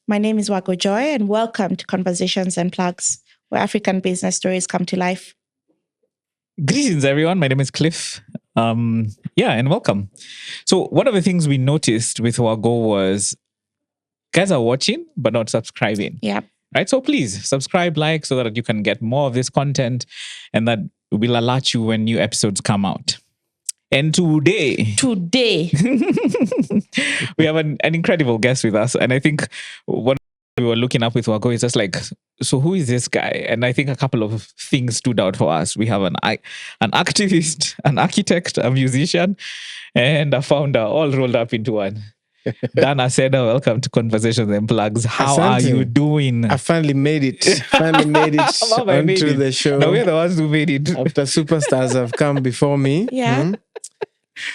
My name is Wago Joy, and welcome to Conversations and Plugs, where African business stories come to life. Greetings, everyone. My name is Cliff. And welcome. So one of the things we noticed with Wago was guys are watching but not subscribing. Yeah. Right. So please subscribe, like, so that you can get more of this content, and that will alert you when new episodes come out. And today we have an incredible guest with us. And I think what we were looking up with Wago is just like, so who is this guy? And I think a couple of things stood out for us. We have an activist, an architect, a musician, and a founder all rolled up into one. Dan Aceda, welcome to Conversations and Plugs. How are you doing? I finally made it. Onto the show. No, we're the ones who made it. After superstars have come before me. Yeah.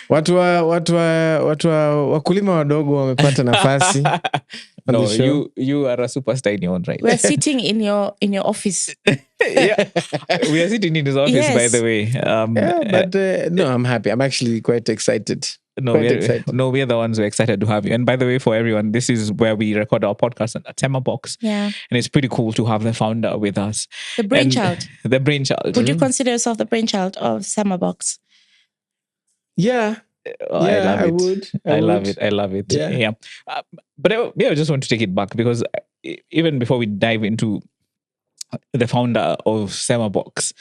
Watu wakulima wadogo wamepata nafasi. No, you are a superstar in your own right. We're sitting in your office. Yeah, we are sitting in his office, Yes. by the way. No, I'm happy. I'm actually quite excited. We're the ones who are excited to have you. And by the way, for everyone, this is where we record our podcast at Semabox. Yeah. And it's pretty cool to have the founder with us. The brainchild. The brainchild. Would you consider yourself the brainchild of Semabox? Yeah. I love it. I would. I love it. Yeah. But I just want to take it back, because even before we dive into the founder of Semabox,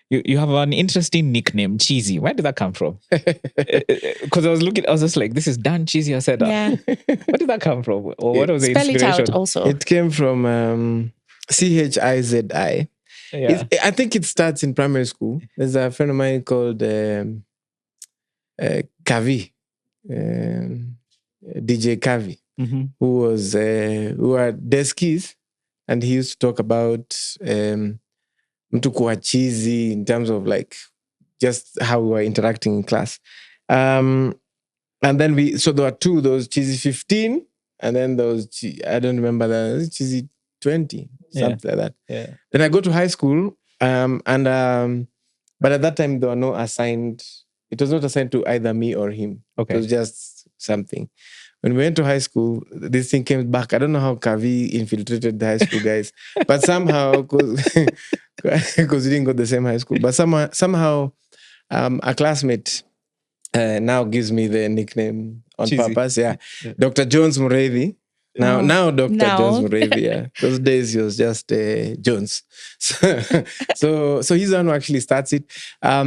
you have an interesting nickname, Cheesy. Where did that come from? Because I was just like, this is Dan Cheesy Aceda. Yeah. Where did that come from? Or what was the Spell inspiration? it out also. It came from CHIZI. Yeah. I think it starts in primary school. There's a friend of mine called Kavi, DJ Kavi, Mm-hmm. who are deskies, and he used to talk about mtu kuwa cheesy in terms of like just how we were interacting in class. And then there were two, those cheesy 15, and then those, I don't remember that, cheesy 20, something like that. Yeah. Then I go to high school, but at that time there were no assigned. It was not assigned to either me or him. Okay. It was just something. When we went to high school, this thing came back. I don't know how Kavi infiltrated the high school guys, but somehow, because we didn't go to the same high school, but somehow a classmate now gives me the nickname on Cheesy. purpose. Yeah. Dr. Jones Mureithi. Now Dr. Jones Mureithi. Yeah. Those days he was just Jones. So he's the one who actually starts it. I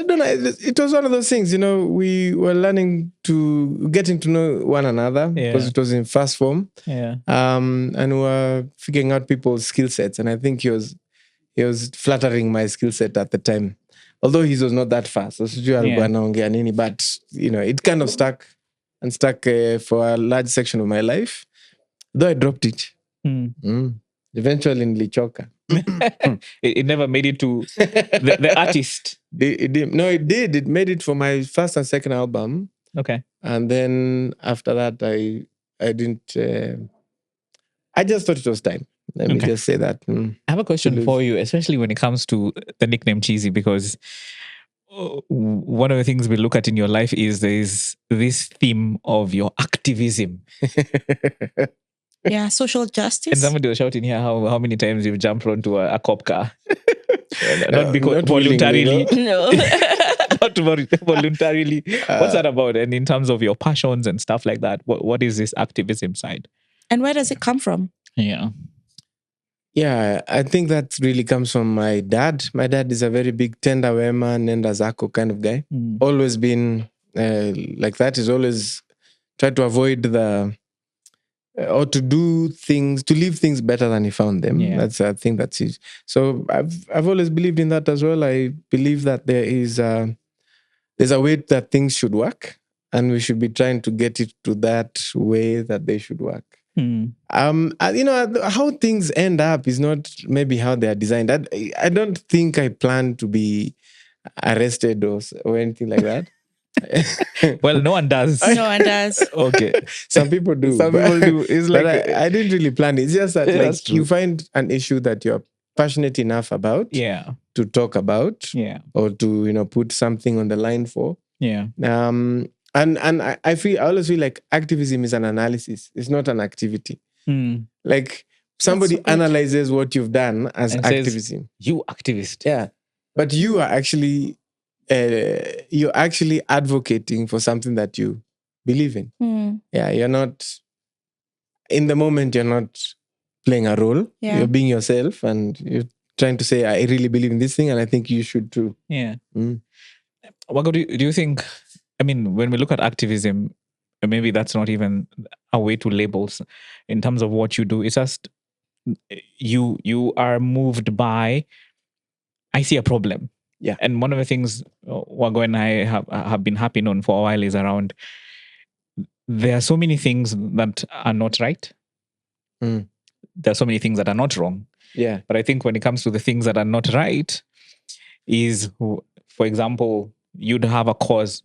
don't know. It was one of those things, we were getting to know one another, because it was in first form. Yeah. And we were figuring out people's skill sets. And I think he was flattering my skill set at the time. Although he was not that fast. So but it kind of stuck for a large section of my life. Though I dropped it. Eventually nilichoka. It never made it to the artist. It did. No, it did. It made it for my first and second album. Okay. And then after that, I didn't. I just thought it was time. Let me just say that. I have a question for you, especially when it comes to the nickname Cheesy, because one of the things we look at in your life is there's this theme of your activism. Yeah, social justice. And somebody was shouting here how many times you've jumped onto a cop car. Not voluntarily. No. Not voluntarily. What's that about? And in terms of your passions and stuff like that, what is this activism side? And where does it come from? Yeah. Yeah, I think that really comes from my dad. My dad is a very big tenda wema, nenda zako kind of guy. Always been like that. He's always tried to avoid or to do things, to leave things better than he found them. Yeah. I think that's it. So I've always believed in that as well. I believe that there's a way that things should work, and we should be trying to get it to that way that they should work. How things end up is not maybe how they are designed. I don't think I plan to be arrested or anything like that. Well, no one does. No one does. Okay. Some people do. It's like I didn't really plan it. It's just that you find an issue that you're passionate enough about to talk about or to put something on the line for. Yeah. And I always feel like activism is an analysis. It's not an activity. Like somebody so good. analyzes what you've done as And says, activism. you activist. Yeah. But you are actually you're actually advocating for something that you believe in. Yeah, you're not in the moment, you're not playing a role. Yeah. You're being yourself and you're trying to say, I really believe in this thing and I think you should too. Yeah. Wago, do you think, I mean, when we look at activism, maybe that's not even a way to label in terms of what you do. It's just you are moved by, I see a problem. Yeah. And one of the things Wago and I have been happy on for a while is around, there are so many things that are not right. There are so many things that are not wrong. Yeah. But I think when it comes to the things that are not right, is, for example, you'd have a cause.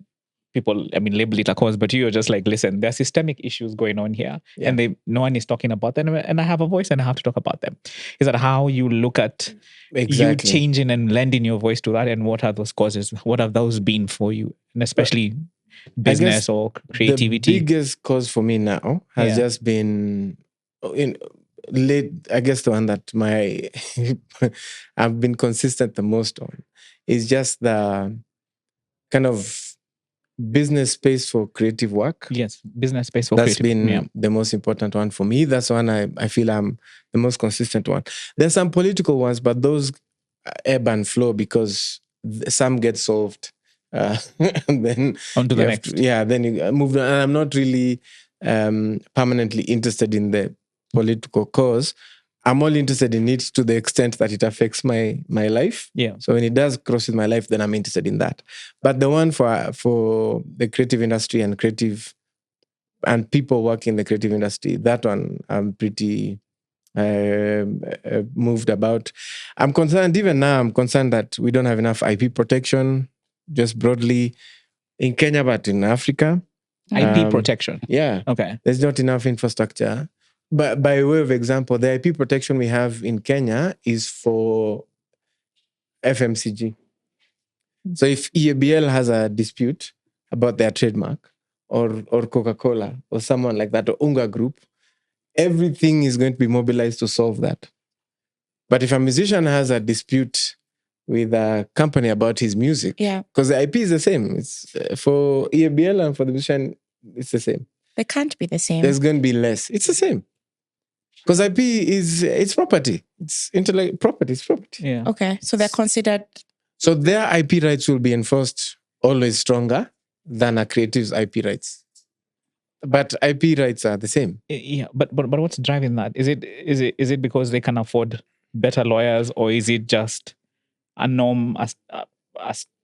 People, I mean, label it a cause, but you're just like, listen, there are systemic issues going on here, and no one is talking about them, and I have a voice and I have to talk about them. Is that how you look at you changing and lending your voice to that? And what are those causes? What have those been for you? And especially business or creativity? The biggest cause for me now has just been I guess the one that I've been consistent the most on is just the kind of business space for creative work. Yes, business space for That's creative. been the most important one for me. That's one I feel I'm the most consistent one. There's some political ones, but those ebb and flow because some get solved. And then on to the next. Then you move on. And I'm not really permanently interested in the political cause. I'm only interested in it to the extent that it affects my life. Yeah. So when it does cross with my life, then I'm interested in that. But the one for the creative industry and people working in the creative industry, that one I'm pretty moved about. I'm concerned, even now, that we don't have enough IP protection, just broadly in Kenya, but in Africa. IP protection? Yeah. Okay. There's not enough infrastructure. But by way of example, the IP protection we have in Kenya is for FMCG. So if EABL has a dispute about their trademark or Coca-Cola or someone like that or Unga Group, everything is going to be mobilized to solve that. But if a musician has a dispute with a company about his music, because the IP is the same. It's for EABL and for the musician, it's the same. They can't be the same. There's going to be less. It's the same. Because IP it's property. It's intellectual property. It's property. Yeah. Okay. So they're considered. So their IP rights will be enforced always stronger than a creative's IP rights. But IP rights are the same. Yeah. But what's driving that? Is it because they can afford better lawyers, or is it just a norm as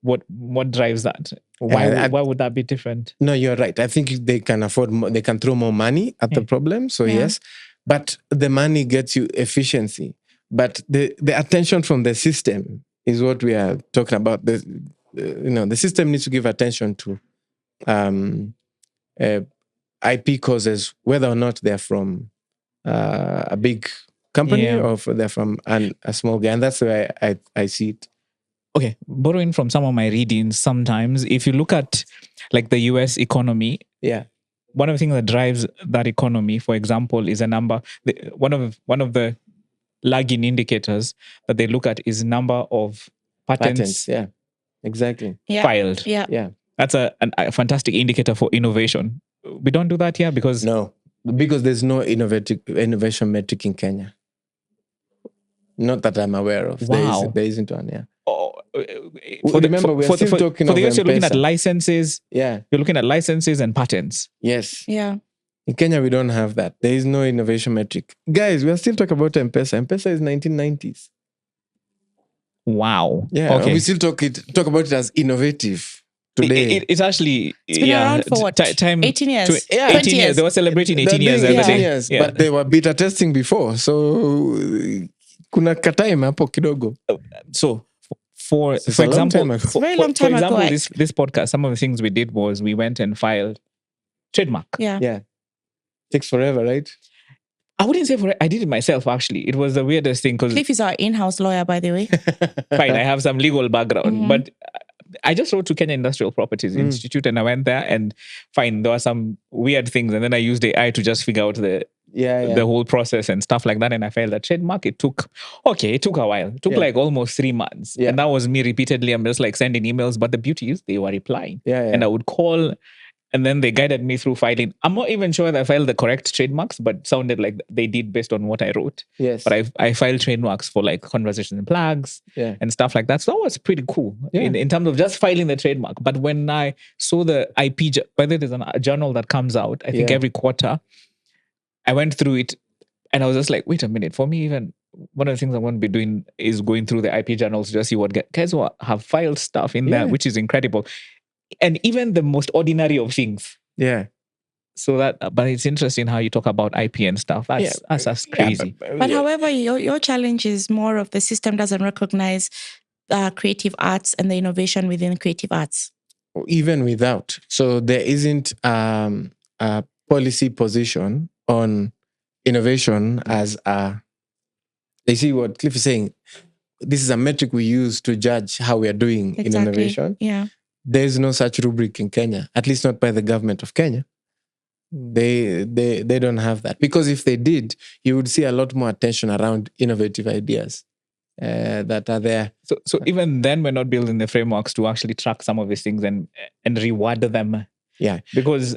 what drives that? Why would that be different? No, you're right. I think they can afford more, they can throw more money at the problem. So yes. But the money gets you efficiency. But the attention from the system is what we are talking about. The system needs to give attention to IP causes, whether or not they're from a big company or they're from a small guy. And that's the way I see it. Okay, borrowing from some of my readings, sometimes if you look at like the US economy, one of the things that drives that economy, for example, is a number. One of the lagging indicators that they look at is number of patents. Yeah, exactly. Filed. Yeah. That's a fantastic indicator for innovation. We don't do that here because there's no innovation metric in Kenya. Not that I'm aware of. Wow. There isn't one. Yeah. Remember, we're still talking for the US, you're looking at licenses. Yeah. You're looking at licenses and patents. Yes. Yeah. In Kenya, we don't have that. There is no innovation metric. Guys, we are still talking about M-Pesa. M-Pesa is 1990s. Wow. Yeah. Okay. We still talk about it as innovative today. It's actually... It's been around for what? 18 years? 18 years. They were celebrating 18 years. 18 years. Yeah. But they were beta testing before. So, kuna katime hapo kidogo. So... For example, this podcast, some of the things we did was we went and filed trademark. Yeah. Takes forever, right? I wouldn't say forever. I did it myself, actually. It was the weirdest thing because... Cliff is our in-house lawyer, by the way. Fine, I have some legal background. But I just wrote to Kenya Industrial Properties Institute, and I went there, and fine, there were some weird things, and then I used AI to just figure out the whole process and stuff like that, and I failed that trademark. It took a while. It took like almost 3 months, and that was me repeatedly. I'm just like sending emails, but the beauty is they were replying, and I would call. And then they guided me through filing. I'm not even sure that I filed the correct trademarks, but it sounded like they did based on what I wrote. Yes. But I filed trademarks for like conversations and plugs and stuff like that. So that was pretty cool in terms of just filing the trademark. But when I saw the IP, whether there's a journal that comes out, I think every quarter, I went through it and I was just like, wait a minute. For me, even one of the things I'm going to be doing is going through the IP journals to just see what guys who have filed stuff in there, which is incredible. And even the most ordinary of things. Yeah. So but it's interesting how you talk about IP and stuff. That's crazy. But however, your challenge is more of the system doesn't recognize creative arts and the innovation within creative arts. Even without. So there isn't a policy position on innovation as they see what Cliff is saying. This is a metric we use to judge how we are doing in innovation. Yeah. There's no such rubric in Kenya, at least not by the government of Kenya. They don't have that. Because if they did, you would see a lot more attention around innovative ideas that are there. So even then, we're not building the frameworks to actually track some of these things and reward them. Yeah. Because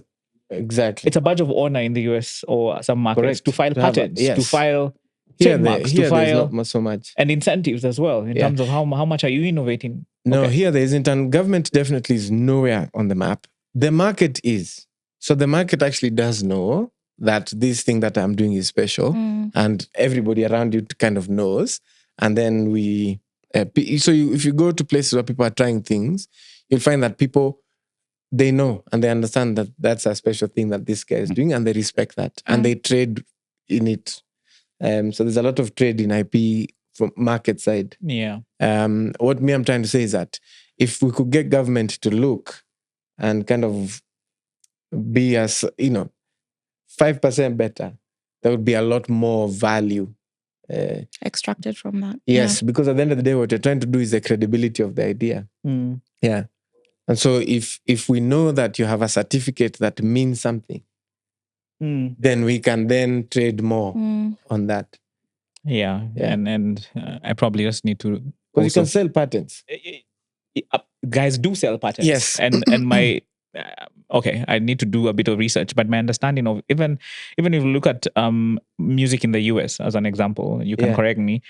exactly, it's a badge of honor in the US or some markets to file patents, to file trademarks, here to file not so much. And incentives as well in terms of how much are you innovating. No, here there isn't, and government definitely is nowhere on the map. The market is. So the market actually does know that this thing that I'm doing is special, and everybody around you kind of knows. And then if you go to places where people are trying things, you'll find that people, they know and they understand that that's a special thing that this guy is doing, and they respect that, and they trade in it. So there's a lot of trade in IP from market side. Yeah. What I'm trying to say is that if we could get government to look and kind of be as 5% better, there would be a lot more value extracted from that. Yes, because at the end of the day, what you're trying to do is the credibility of the idea. Yeah. And so if we know that you have a certificate that means something, then we can then trade more on that. Yeah. And I probably just need to... Because you can sell patents. Guys do sell patents. Yes. And my... okay, I need to do a bit of research, but my understanding of even if you look at music in the US as an example, you can correct me.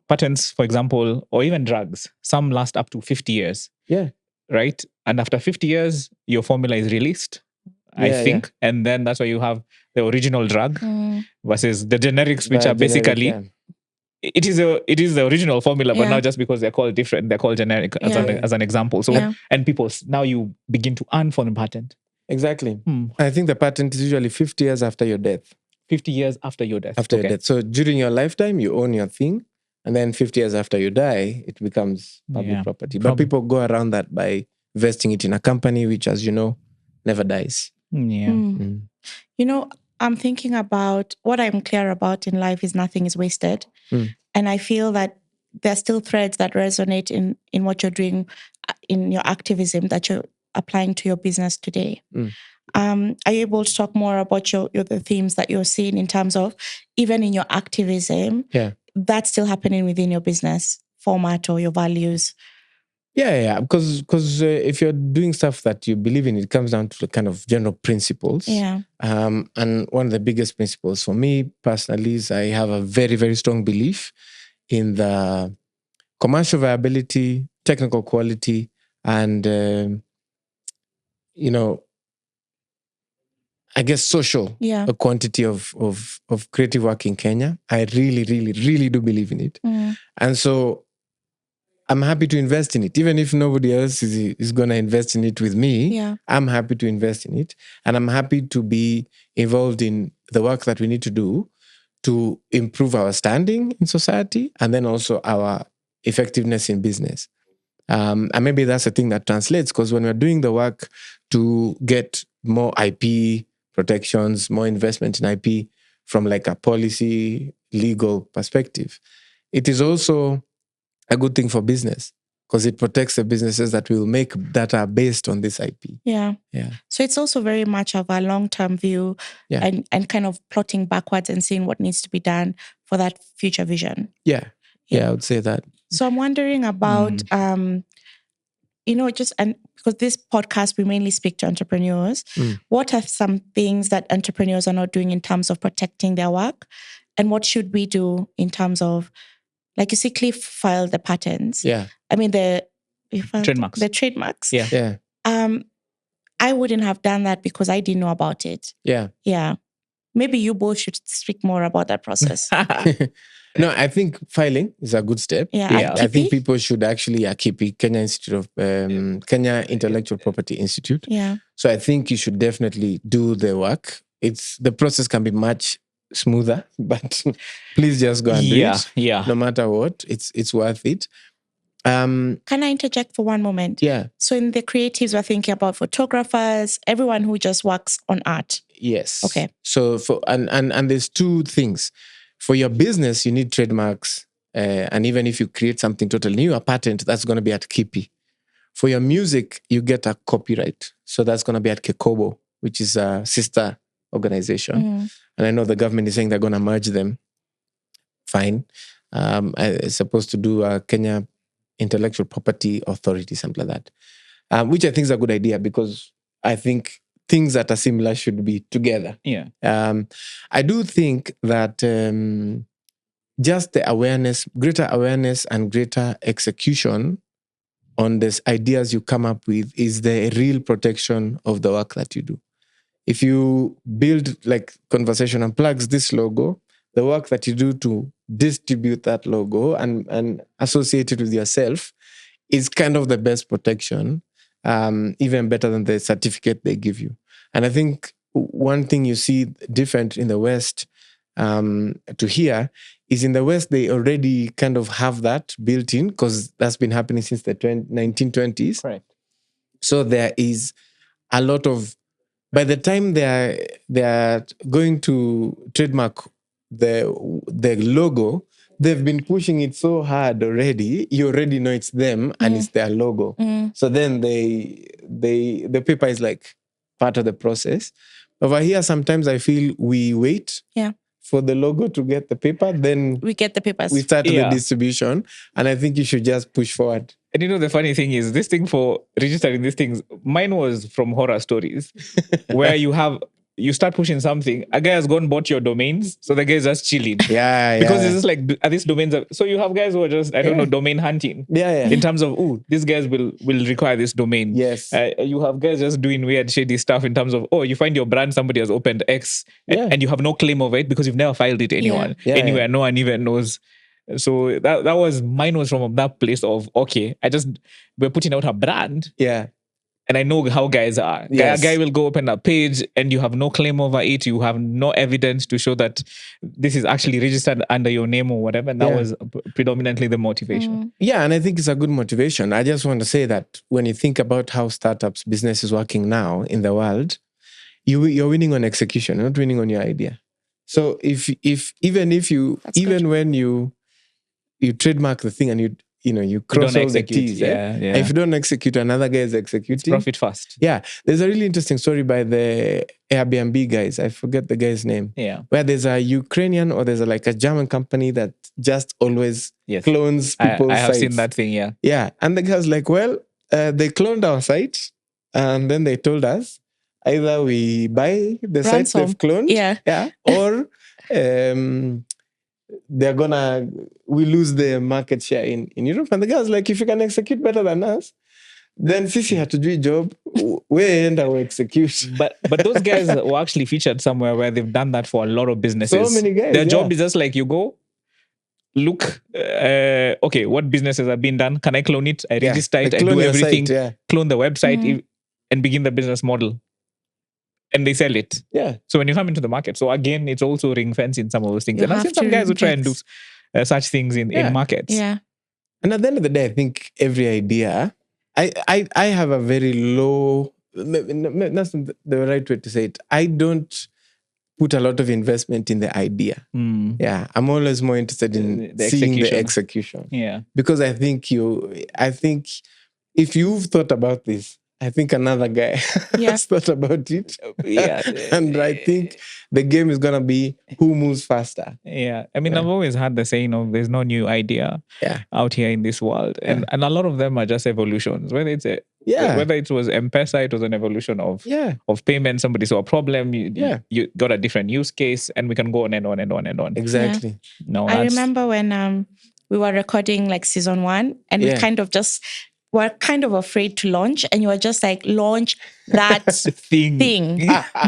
Patents, for example, or even drugs, some last up to 50 years. Yeah. Right? And after 50 years, your formula is released, I think. Yeah. And then that's why you have the original drug versus the generics, which are basically... It is the original formula, but now just because they're called different, they're called generic as an example. So and people, now you begin to earn from the patent. Exactly. I think the patent is usually 50 years after your death. 50 years after your death. After your death. So during your lifetime, you own your thing. And then 50 years after you die, it becomes public property. But people go around that by investing it in a company, which, as you know, never dies. Yeah. You know, I'm thinking about what I'm clear about in life is nothing is wasted. And I feel that there are still threads that resonate in what you're doing in your activism that you're applying to your business today. Are you able to talk more about the themes that you're seeing in terms of even in your activism, that's still happening within your business format or your values? Yeah. Because if you're doing stuff that you believe in, it comes down to the kind of general principles. Yeah. And one of the biggest principles for me personally is I have a very, very strong belief in the commercial viability, technical quality, and I guess social quantity of creative work in Kenya. I really, really, really do believe in it. And so I'm happy to invest in it. Even if nobody else is going to invest in it with me, I'm happy to invest in it. And I'm happy to be involved in the work that we need to do to improve our standing in society and then also our effectiveness in business. And maybe that's the thing that translates, because when we're doing the work to get more IP protections, more investment in IP from like a policy, legal perspective, it is also a good thing for business, because it protects the businesses that will make that are based on this IP. Yeah. Yeah. So it's also very much of a long-term view and kind of plotting backwards and seeing what needs to be done for that future vision. Yeah, I would say that. So I'm wondering about, and because this podcast, we mainly speak to entrepreneurs, what are some things that entrepreneurs are not doing in terms of protecting their work? And what should we do in terms of, like you see, Cliff filed the patents. Yeah. I mean, Trademarks. The trademarks. Yeah. I wouldn't have done that because I didn't know about it. Yeah. Yeah. Maybe you both should speak more about that process. No, I think filing is a good step. Yeah. I think people should actually, KIPI, Kenya Intellectual Property Institute. Yeah. So I think you should definitely do the work. The process can be much smoother, but please just go and do it. Yeah. No matter what, it's worth it. Can I interject for one moment? Yeah. So in the creatives, we're thinking about photographers, everyone who just works on art. Yes. Okay. So and there's two things. For your business, you need trademarks. And even if you create something totally new, a patent, that's going to be at KIPI. For your music, you get a copyright. So that's going to be at Kekobo, which is a sister organization. And I know the government is saying they're going to merge them. Fine. I'm supposed to do a Kenya Intellectual Property Authority, something like that. Which I think is a good idea because I think things that are similar should be together. Yeah. I do think that just the awareness, greater awareness and greater execution on these ideas you come up with is the real protection of the work that you do. If you build like Conversation and Plugs this logo, the work that you do to distribute that logo and associate it with yourself is kind of the best protection, even better than the certificate they give you. And I think one thing you see different in the West to here is in the West, they already kind of have that built in because that's been happening since the 1920s. Correct. So there is a lot of, by the time they are going to trademark the logo, they've been pushing it so hard already. You already know it's them and it's their logo. So then the paper is like part of the process. Over here, sometimes I feel we wait for the logo to get the paper, then we get the papers. We start the distribution, and I think you should just push forward. And you know, the funny thing is, this thing for registering these things, mine was from horror stories, where you start pushing something, a guy has gone bought your domains, so the guy is just chilling. Because it's just like, are these domains? So you have guys who are just, I don't know, domain hunting. In terms of, these guys will require this domain. Yes. You have guys just doing weird, shady stuff in terms of, you find your brand, somebody has opened X, and you have no claim of it because you've never filed it anywhere. No one even knows. So mine was from that place of, okay, we're putting out a brand. And I know how guys are. A guy will go open a page and you have no claim over it. You have no evidence to show that this is actually registered under your name or whatever. And that was predominantly the motivation. Yeah, and I think it's a good motivation. I just want to say that when you think about how startups, business is working now in the world, you're winning on execution, not winning on your idea. So when you trademark the thing and you cross all the T's. If you don't execute, another guy is executing. It's profit first. Yeah. There's a really interesting story by the Airbnb guys. I forget the guy's name. Where there's a Ukrainian or there's a German company that just always clones people's sites. I have seen that thing, Yeah. And the guy's like, well, they cloned our site and then they told us either we buy the sites they've cloned or we lose the market share in Europe. And the guy was like, if you can execute better than us, then Sisi had to do a job. We end our execute. But those guys were actually featured somewhere where they've done that for a lot of businesses. So many guys. Their job is just like, you go, look, okay, what businesses have been done? Can I clone it? I register it, I do everything, clone the website and begin the business model. And they sell it. So when you come into the market, so again, it's also ring fencing some of those things. And I've seen some guys who try and do such things in markets. Yeah. And at the end of the day, I think every idea, I have a very low, that's not the right way to say it. I don't put a lot of investment in the idea. Yeah, I'm always more interested in seeing the execution. Yeah, because I think if you've thought about this, I think another guy has thought about it. Yeah, and I think the game is gonna be who moves faster. Yeah, I mean, I've always had the saying of there's no new idea out here in this world, and a lot of them are just evolutions. Whether it was M-Pesa, it was an evolution of payment. Somebody saw a problem, you got a different use case, and we can go on and on and on and on. Exactly. No, I remember when we were recording like season 1, and we kind of just were kind of afraid to launch, and you were just like, launch that thing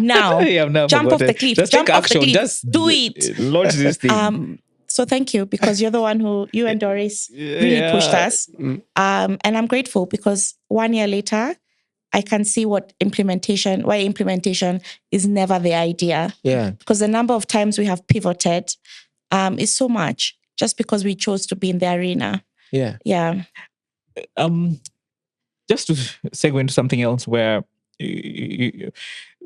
now. Jump off the cliff. Just jump take off action. the cliff. Just do it. Launch this thing. So thank you, because you're the one you and Doris really pushed us. And I'm grateful because 1 year later, I can see why implementation is never the idea. Yeah. Because the number of times we have pivoted is so much just because we chose to be in the arena. Yeah. Yeah. Just to segue into something else where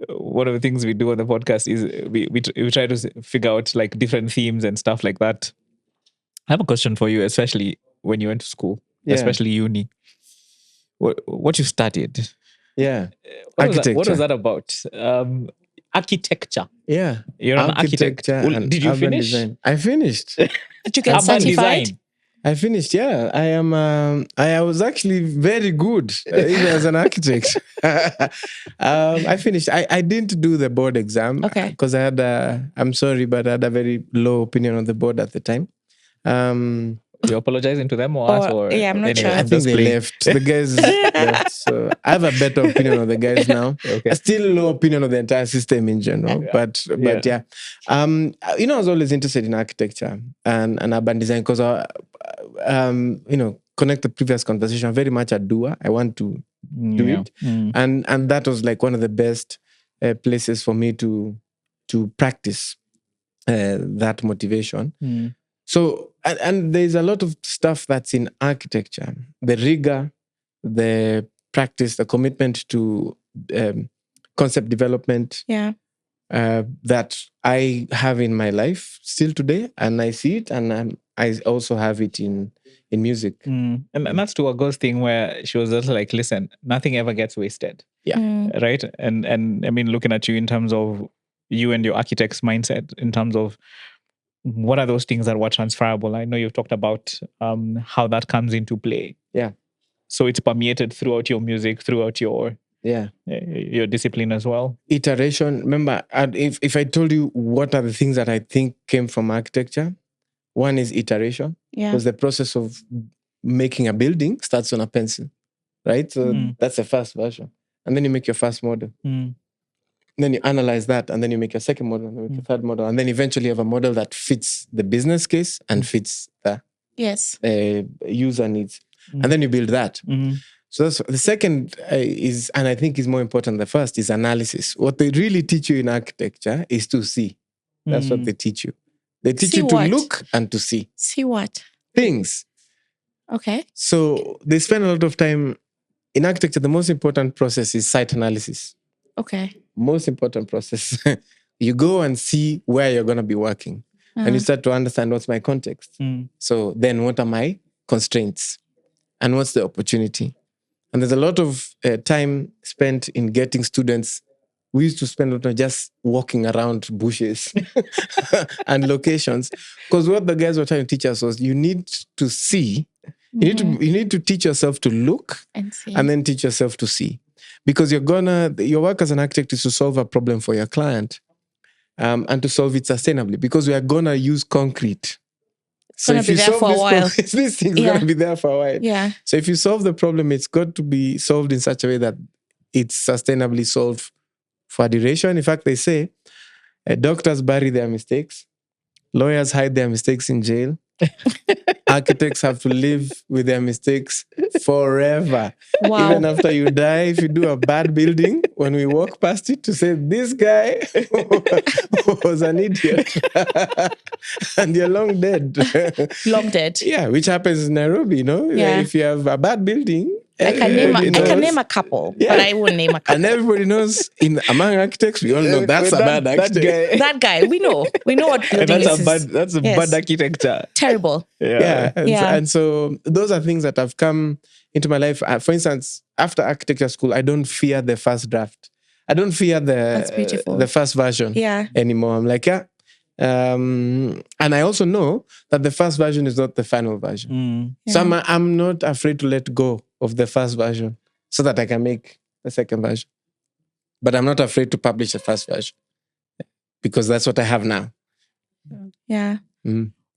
one of the things we do on the podcast is we try to figure out like different themes and stuff like that. I have a question for you, especially when you went to school, especially uni. What you studied? Yeah. Architecture. What was that about? Architecture. Yeah. You're an architect. Did you finish? Design. I finished. Did you get certified? Design. I finished, yeah. I am. I was actually very good even as an architect. I finished. I didn't do the board exam because I had. I'm sorry, but I had a very low opinion on the board at the time. You apologizing to them or us? Or I'm not sure. I think they left. The guys left. So I have a better opinion of the guys now. I still low opinion of the entire system in general. But yeah. I was always interested in architecture and urban design because connect the previous conversation, very much a doer. I want to do it. And that was like one of the best places for me to practice that motivation. So, and there's a lot of stuff that's in architecture, the rigor, the practice, the commitment to concept development that I have in my life still today. And I see it, and I also have it in music. And that's to a ghost thing where she was just like, listen, nothing ever gets wasted. Yeah. Right? And I mean, looking at you in terms of you and your architect's mindset, in terms of what are those things that were transferable? I know you've talked about how that comes into play. Yeah. So it's permeated throughout your music, throughout your discipline as well. Iteration. Remember, if I told you what are the things that I think came from architecture, one is iteration. Yeah. Because the process of making a building starts on a pencil, right? So that's the first version. And then you make your first model. Then you analyze that, and then you make your second model, and then you make your third model, and then eventually you have a model that fits the business case and fits the user needs, and then you build that. So that's the second is, and I think is more important than the first, is analysis. What they really teach you in architecture is to see. That's what they teach you. They teach you to look and to see. See what? Things. Okay. So they spend a lot of time in architecture. The most important process is site analysis. Okay. Most important process. You go and see where you're going to be working. And you start to understand what's my context. So then what are my constraints? And what's the opportunity? And there's a lot of time spent in getting students. We used to spend a lot of just walking around bushes and locations. Because what the guys were trying to teach us was you need to see. You need to teach yourself to look and then teach yourself to see. Because your work as an architect is to solve a problem for your client and to solve it sustainably, because we are going to use concrete. So if you solve this problem, this thing's going to be there for a while. Yeah. So if you solve the problem, it's got to be solved in such a way that it's sustainably solved for a duration. In fact, they say doctors bury their mistakes, lawyers hide their mistakes in jail. Architects have to live with their mistakes forever. Wow. Even after you die, if you do a bad building, when we walk past it, to say, this guy was an idiot. And you're long dead. Long dead. Yeah, which happens in Nairobi, Yeah. If you have a bad building I can name a couple, but I won't name a couple. And everybody knows among architects, we all know that's a bad architect. That guy, we know what building is. That's a bad architecture. Terrible. And so those are things that have come into my life. For instance, after architecture school, I don't fear the first draft. I don't fear the first version anymore. I'm like, and I also know that the first version is not the final version. So I'm not afraid to let go of the first version so that I can make the second version. But I'm not afraid to publish the first version because that's what I have now. Yeah.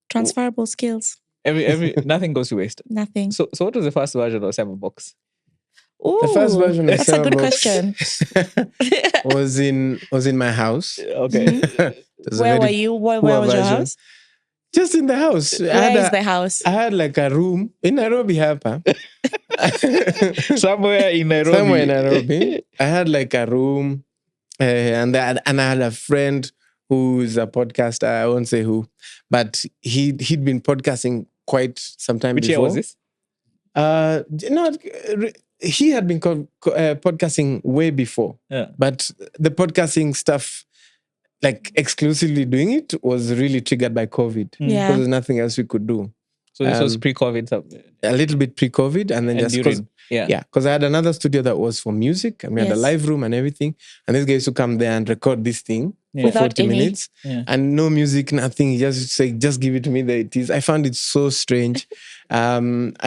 Transferable skills. Nothing goes to waste. Nothing. So what was the first version of Semabox? Ooh, the first version of that's a good question. was in my house. Okay. Where were you? Where was your house? Just in the house. Where is the house? I had like a room in Nairobi, Hapa. Somewhere in Nairobi. I had like a room, and I had a friend who's a podcaster. I won't say who, but he'd been podcasting quite some time before. Which year was this? He had been podcasting way before. Yeah. But the podcasting stuff, like exclusively doing it, was really triggered by COVID. Yeah. Because there's nothing else we could do. So this was pre-COVID? A little bit pre-COVID. And then just because... Yeah, because I had another studio that was for music, and we had a live room and everything. And this guy used to come there and record this thing for 40 minutes. Yeah. And no music, nothing. He just say, just give it to me the 80s. I found it so strange. I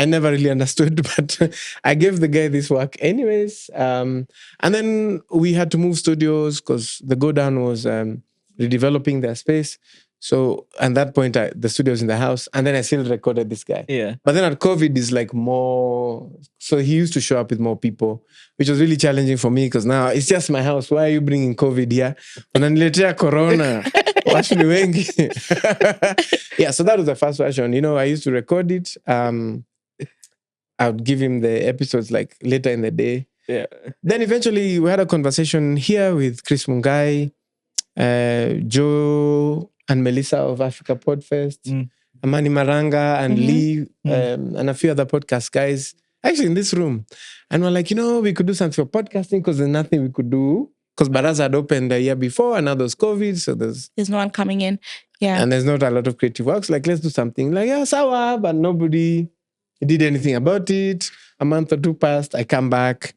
never really understood, but I gave the guy this work anyways. And then we had to move studios because the Go Down was redeveloping their space. So at that point, the studio was in the house, and then I still recorded this guy. Yeah. But then at COVID is like more, so he used to show up with more people, which was really challenging for me because now it's just my house. Why are you bringing COVID here? Unaniletea corona. Watu ni wengi. Yeah, so that was the first version. You know, I used to record it. I would give him the episodes like later in the day. Yeah. Then eventually we had a conversation here with Chris Mungai, Joe and Melissa of Africa Podfest, Amani Maranga and Lee, and a few other podcast guys, actually in this room. And we're like, we could do something for podcasting because there's nothing we could do. Because Baraza had opened the year before and now there's COVID, so there's no one coming in. Yeah. And there's not a lot of creative works. Like, let's do something. Like, sawa, but nobody did anything about it. A month or two passed. I come back.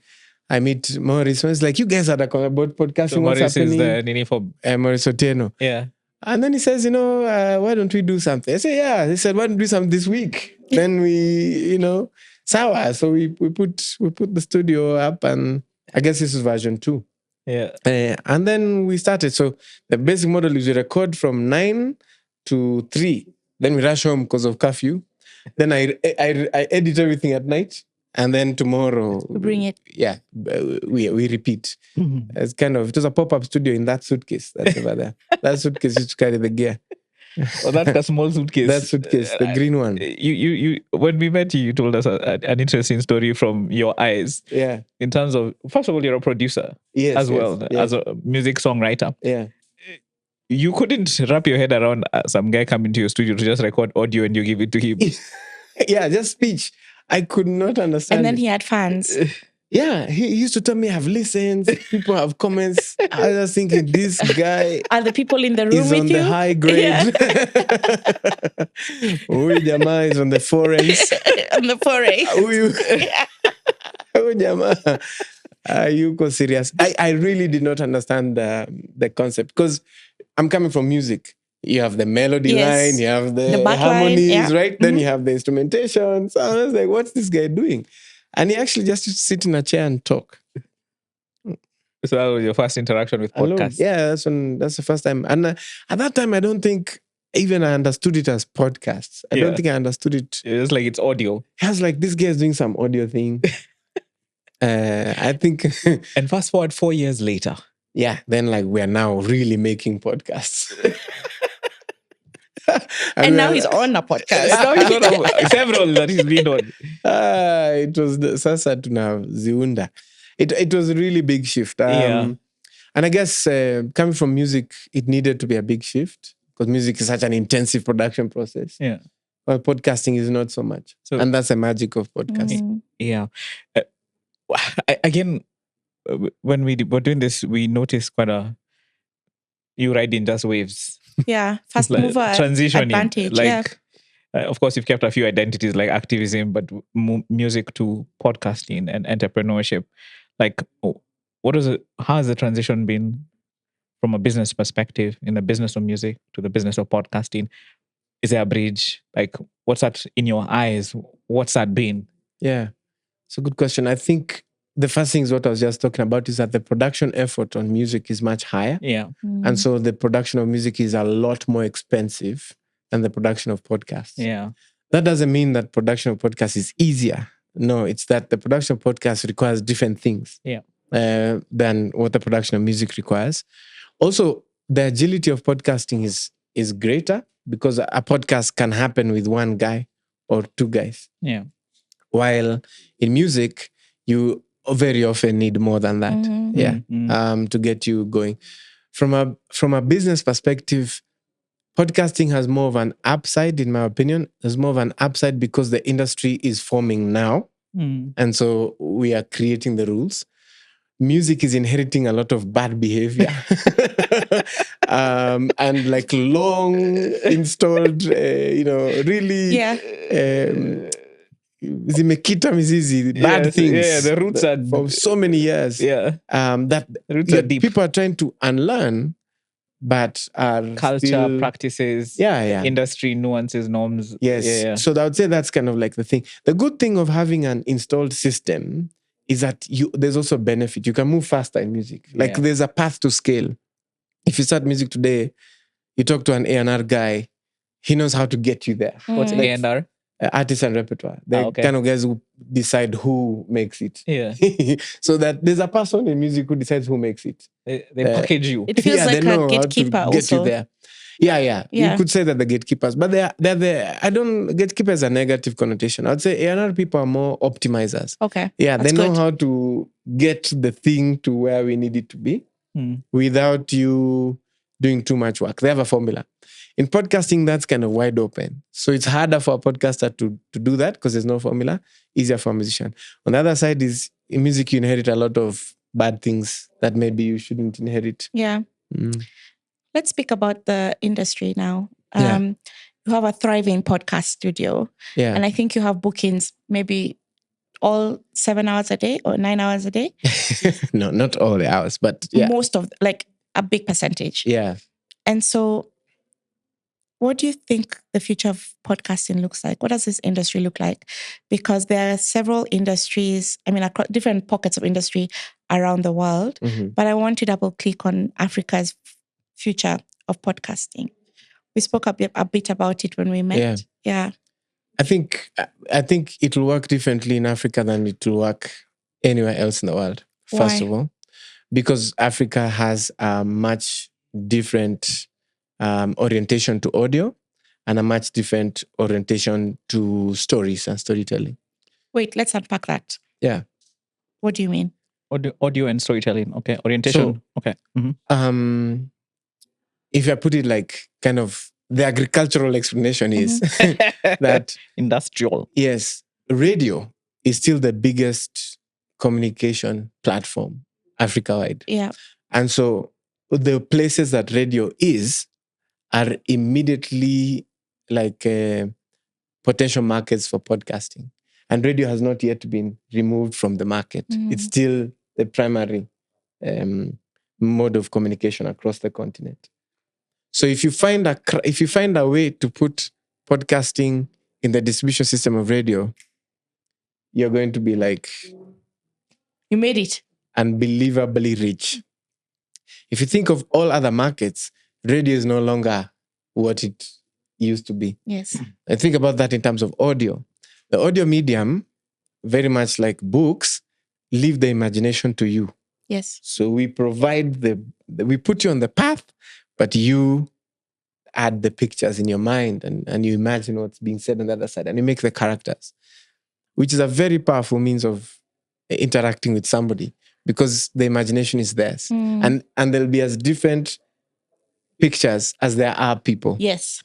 I meet Maurice. It's like, you guys had about podcasting. So what's Maurice happening? Is the Nini for... Maurice Otieno. Yeah. And then he says, why don't we do something? I say, yeah. He said, why don't we do something this week? Then we, sawa. So we put the studio up, and I guess this is version 2. Yeah. And then we started. So the basic model is we record from 9 to 3. Then we rush home because of curfew. Then I edit everything at night. And then tomorrow... We bring it. Yeah. We repeat. Mm-hmm. It was a pop-up studio in that suitcase that's over there. That suitcase used to carry the gear. Oh, that's a small suitcase. That suitcase, the green one. You when we met you told us an interesting story from your eyes. Yeah. In terms of, first of all, you're a producer as well, as a music songwriter. Yeah. You couldn't wrap your head around some guy coming to your studio to just record audio and you give it to him. Yeah, just speech. I could not understand. And then he had fans. Yeah, he used to tell me, I've listened, people have comments. I was thinking, this guy... Are the people in the room is with on you? the high grade. Huyu jamaa is on the foreigns. On the foreign. Huyu jamaa. Yuko serious. I really did not understand the concept because I'm coming from music. You have the melody line, you have the harmonies, right? Then you have the instrumentation. So I was like, what's this guy doing? And he actually just used to sit in a chair and talk. So that was your first interaction with podcasts? Yeah, that's the first time. And at that time, I don't think even I understood it as podcasts. I don't think I understood it. It's like it's audio. I was like, this guy is doing some audio thing. I think... And fast forward 4 years later. Yeah, then like we are now really making podcasts. And now he's on a podcast. Now he's on several that he's been on. It was Sasa Tuna Ziunda. It was a really big shift. And I guess coming from music, it needed to be a big shift because music is such an intensive production process. Yeah. Well, podcasting is not so much. And that's the magic of podcasting. Yeah. again, when we were doing this, we noticed you ride in just waves. Yeah, fast Like mover transitioning, advantage. like of course, you've kept a few identities like activism, but music to podcasting and entrepreneurship. Like, what is it? How has the transition been from a business perspective in the business of music to the business of podcasting? Is there a bridge? Like, what's that in your eyes? What's that been? Yeah, it's a good question. I think the first thing is what I was just talking about is that the production effort on music is much higher. Yeah. And so the production of music is a lot more expensive than the production of podcasts. Yeah. That doesn't mean that production of podcasts is easier. No, it's that the production of podcasts requires different things than what the production of music requires. Also, the agility of podcasting is greater because a podcast can happen with one guy or two guys. Yeah. While in music, you very often need more than that. To get you going. From a business perspective, podcasting has more of an upside, in my opinion. There's more of an upside because the industry is forming now. And so we are creating the rules. Music is inheriting a lot of bad behavior. And like long installed, really... zimekita mizizi, bad things. Yeah, the roots are for so many years. Yeah. That The roots are deep. people are trying to unlearn, but are Culture, still, practices, industry nuances, norms. Yes. Yeah. So I would say that's kind of like the thing. The good thing of having an installed system is that there's also a benefit. You can move faster in music. Like there's a path to scale. If you start music today, you talk to an A&R guy, he knows how to get you there. What's A&R? Artists and repertoire. The kind of guys who decide who makes it. Yeah. So that there's a person in music who decides who makes it. They package you. It feels like a gatekeeper get also. You there. Yeah. You could say that the gatekeepers, but gatekeepers are a negative connotation. I'd say A&R people are more optimizers. Okay. Yeah, they know how to get the thing to where we need it to be without you doing too much work. They have a formula. In podcasting, that's kind of wide open. So it's harder for a podcaster to do that because there's no formula. Easier for a musician. On the other side is in music, you inherit a lot of bad things that maybe you shouldn't inherit. Yeah. Let's speak about the industry now. You have a thriving podcast studio. Yeah. And I think you have bookings maybe all 7 hours a day or 9 hours a day. No, not all the hours, but most of, like a big percentage. Yeah. And so what do you think the future of podcasting looks like? What does this industry look like? Because there are several industries, across different pockets of industry around the world. But I want to double click on Africa's future of podcasting. We spoke a bit about it when we met. Yeah. I think it will work differently in Africa than it will work anywhere else in the world. First of all, because Africa has a much different orientation to audio and a much different orientation to stories and storytelling. Wait, let's unpack that. Yeah. What do you mean? Audio and storytelling. Okay. Orientation. Okay. If I put it like kind of the agricultural explanation is that industrial. Yes. Radio is still the biggest communication platform Africa-wide. Yeah. And so the places that radio is are immediately like potential markets for podcasting. And radio has not yet been removed from the market. It's still the primary mode of communication across the continent. So if you find a way to put podcasting in the distribution system of radio, you're going to be like... You made it. Unbelievably rich. If you think of all other markets, radio is no longer what it used to be. Yes. I think about that in terms of audio. The audio medium, very much like books, leave the imagination to you. Yes. So we provide we put you on the path, but you add the pictures in your mind and you imagine what's being said on the other side and you make the characters, which is a very powerful means of interacting with somebody because the imagination is theirs. And there'll be as different pictures as there are people. Yes.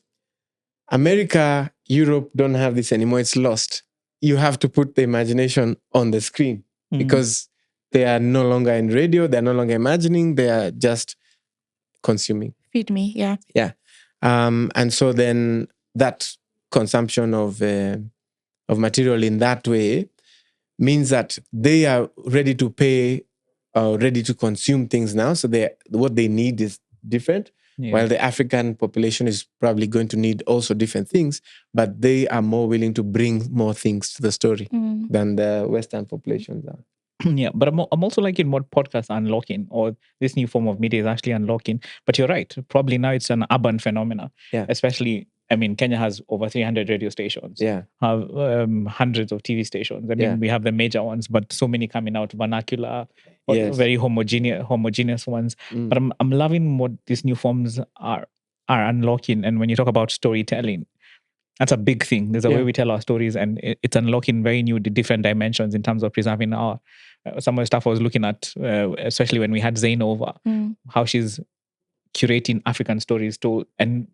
America, Europe don't have this anymore. It's lost. You have to put the imagination on the screen. because they are no longer in radio, they're no longer imagining, they are just consuming. Feed me, yeah. Yeah. And so then that consumption of material in that way means that they are ready to pay, ready to consume things now. So what they need is different. While the African population is probably going to need also different things, but they are more willing to bring more things to the story than the Western populations are. Yeah, but I'm also liking what podcasts are unlocking, or this new form of media is actually unlocking. But you're right. Probably now it's an urban phenomena. Yeah. Especially, I mean, Kenya has over 300 radio stations. Yeah. Have hundreds of TV stations. I mean, we have the major ones, but so many coming out vernacular, very homogeneous ones. But I'm loving what these new forms are unlocking. And when you talk about storytelling, that's a big thing. There's a way we tell our stories, and it's unlocking very new, different dimensions in terms of preserving our. Some of the stuff I was looking at, especially when we had Zayn over, how she's curating African stories told and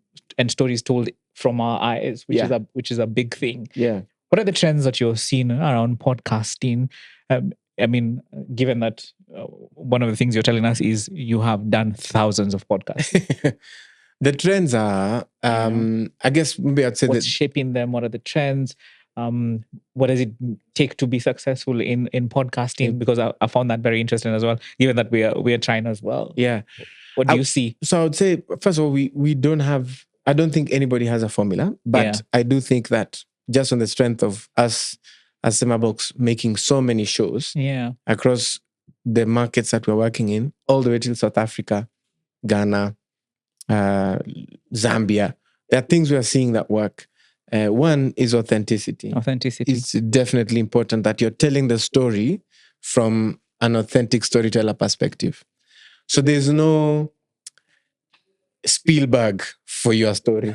stories told from our eyes, which is a big thing. Yeah. What are the trends that you're seeing around podcasting? I mean, given that one of the things you're telling us is you have done thousands of podcasts. The trends are, I guess maybe I'd say what's shaping them? What are the trends? What does it take to be successful in podcasting? Because I found that very interesting as well, given that we are trying as well. Yeah. What do you see? So I would say, first of all, we don't have, I don't think anybody has a formula, but I do think that just on the strength of us as Semabox making so many shows across the markets that we're working in, all the way to South Africa, Ghana, Zambia, there are things we are seeing that work. One is authenticity. It's definitely important that you're telling the story from an authentic storyteller perspective. So there's no Spielberg for your story.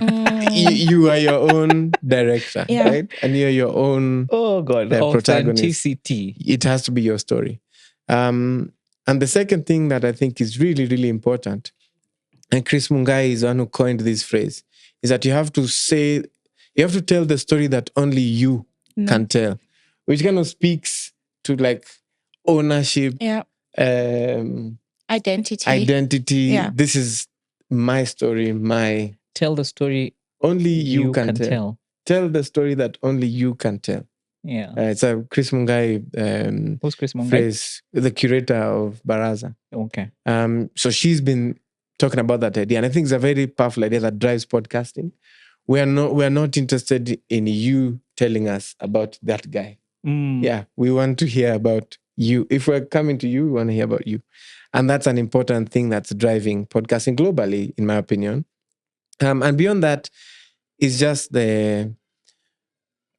You are your own director, right? And you're your own protagonist. Authenticity. It has to be your story. And the second thing that I think is really, really important, and Chris Mungai is one who coined this phrase, is that you have to tell the story that only you can tell, which kind of speaks to like ownership, identity. Yeah. This is my story, tell the story only you can tell. Tell the story that only you can tell. Yeah. It's a Chris Mungai who's Chris Mungai? Phrase, the curator of Baraza. Okay. So she's been talking about that idea, and I think it's a very powerful idea that drives podcasting. We are not interested in you telling us about that guy. Yeah, we want to hear about you. If we're coming to you, we want to hear about you. And that's an important thing that's driving podcasting globally, in my opinion. And beyond that, is just the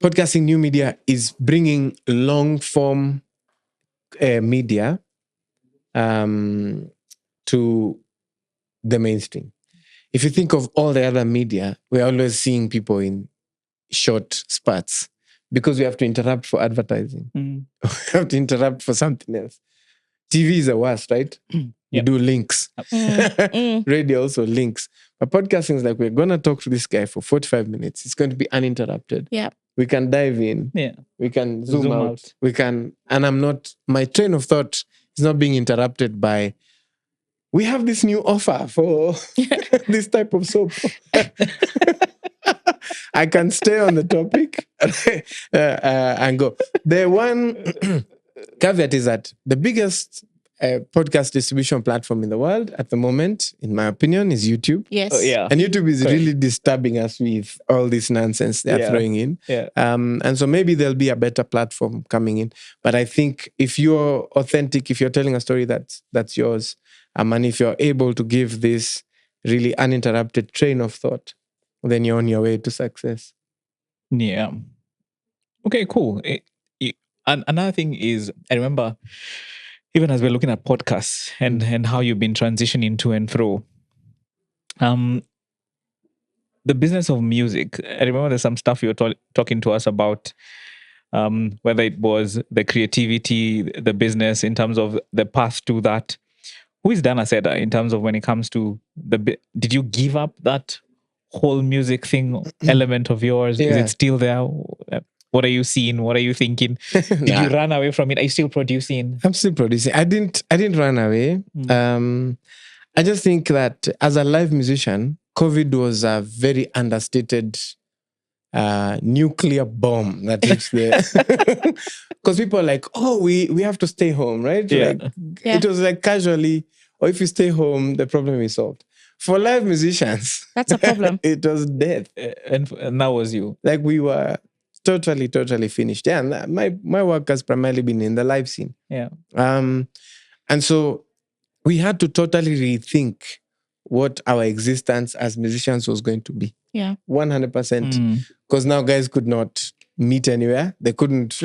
podcasting new media is bringing long form media to the mainstream. If you think of all the other media, we're always seeing people in short spurts because we have to interrupt for advertising. We have to interrupt for something else. TV is the worst, right? You do links. Radio also links. But podcasting is like, we're going to talk to this guy for 45 minutes. It's going to be uninterrupted. Yeah. We can dive in. Yeah. We can zoom out. We can, and my train of thought is not being interrupted by, we have this new offer for this type of soap. I can stay on the topic and go. The one caveat is that the biggest podcast distribution platform in the world at the moment, in my opinion, is YouTube. Yes. And YouTube is really disturbing us with all this nonsense they're throwing in. And so maybe there'll be a better platform coming in. But I think if you're authentic, if you're telling a story that's yours, and if you're able to give this really uninterrupted train of thought, then you're on your way to success. Yeah. Okay, cool. And another thing is, I remember, even as we're looking at podcasts and how you've been transitioning to and fro, the business of music. I remember there's some stuff you were talking to us about, whether it was the creativity, the business, in terms of the path to that. Who is Dan Aceda in terms of when it comes to did you give up that whole music thing element of yours? Is it still there? What are you seeing? What are you thinking? Did you run away from it? Are you still producing? I'm still producing. I didn't run away. I just think that as a live musician, COVID was a very understated nuclear bomb that hits there. Because people are like, oh, we have to stay home, right? Yeah. Like, it was like casually, or if you stay home, the problem is solved. For live musicians, That's a problem. it was death. And that was you. Like we were totally finished. Yeah, and my work has primarily been in the live scene. Yeah. And so we had to totally rethink what our existence as musicians was going to be. Yeah. 100%. Because now guys could not meet anywhere. They couldn't,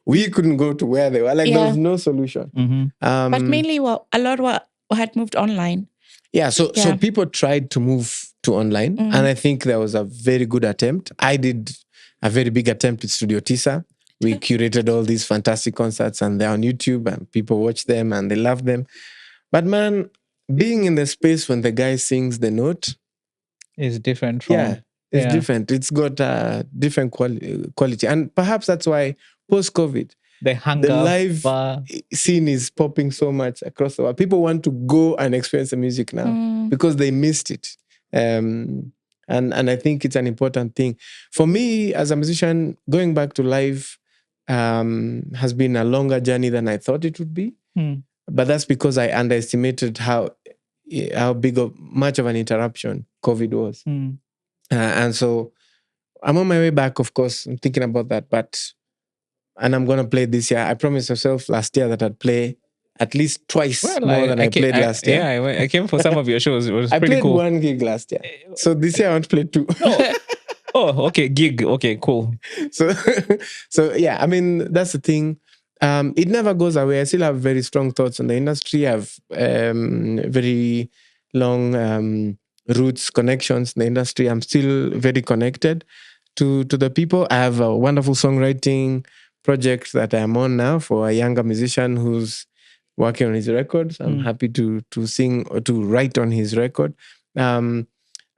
we couldn't go to where they were. Like there was no solution. But mainly a lot had moved online. Yeah, so people tried to move to online, and I think there was a very good attempt. I did a very big attempt with Studio Tisa. We curated all these fantastic concerts, and they're on YouTube, and people watch them, and they love them. But man, being in the space when the guy sings the note is different from... it's different. It's got a different quality. And perhaps that's why post-COVID, the live scene is popping so much across the world. People want to go and experience the music now because they missed it. And I think it's an important thing. For me, as a musician, going back to live has been a longer journey than I thought it would be. But that's because I underestimated how much of an interruption COVID was. And so I'm on my way back, of course. I'm thinking about that, and I'm going to play this year. I promised myself last year that I'd play at least twice more than I played last year. Yeah, I came for some of your shows. It was pretty cool. I played one gig last year. So this year I want to play 2. Oh, okay. Gig. Okay, cool. So yeah, I mean, that's the thing. It never goes away. I still have very strong thoughts on the industry. I have very long roots, connections in the industry. I'm still very connected to the people. I have a wonderful songwriting project that I'm on now for a younger musician who's working on his records. I'm happy to sing or to write on his record. And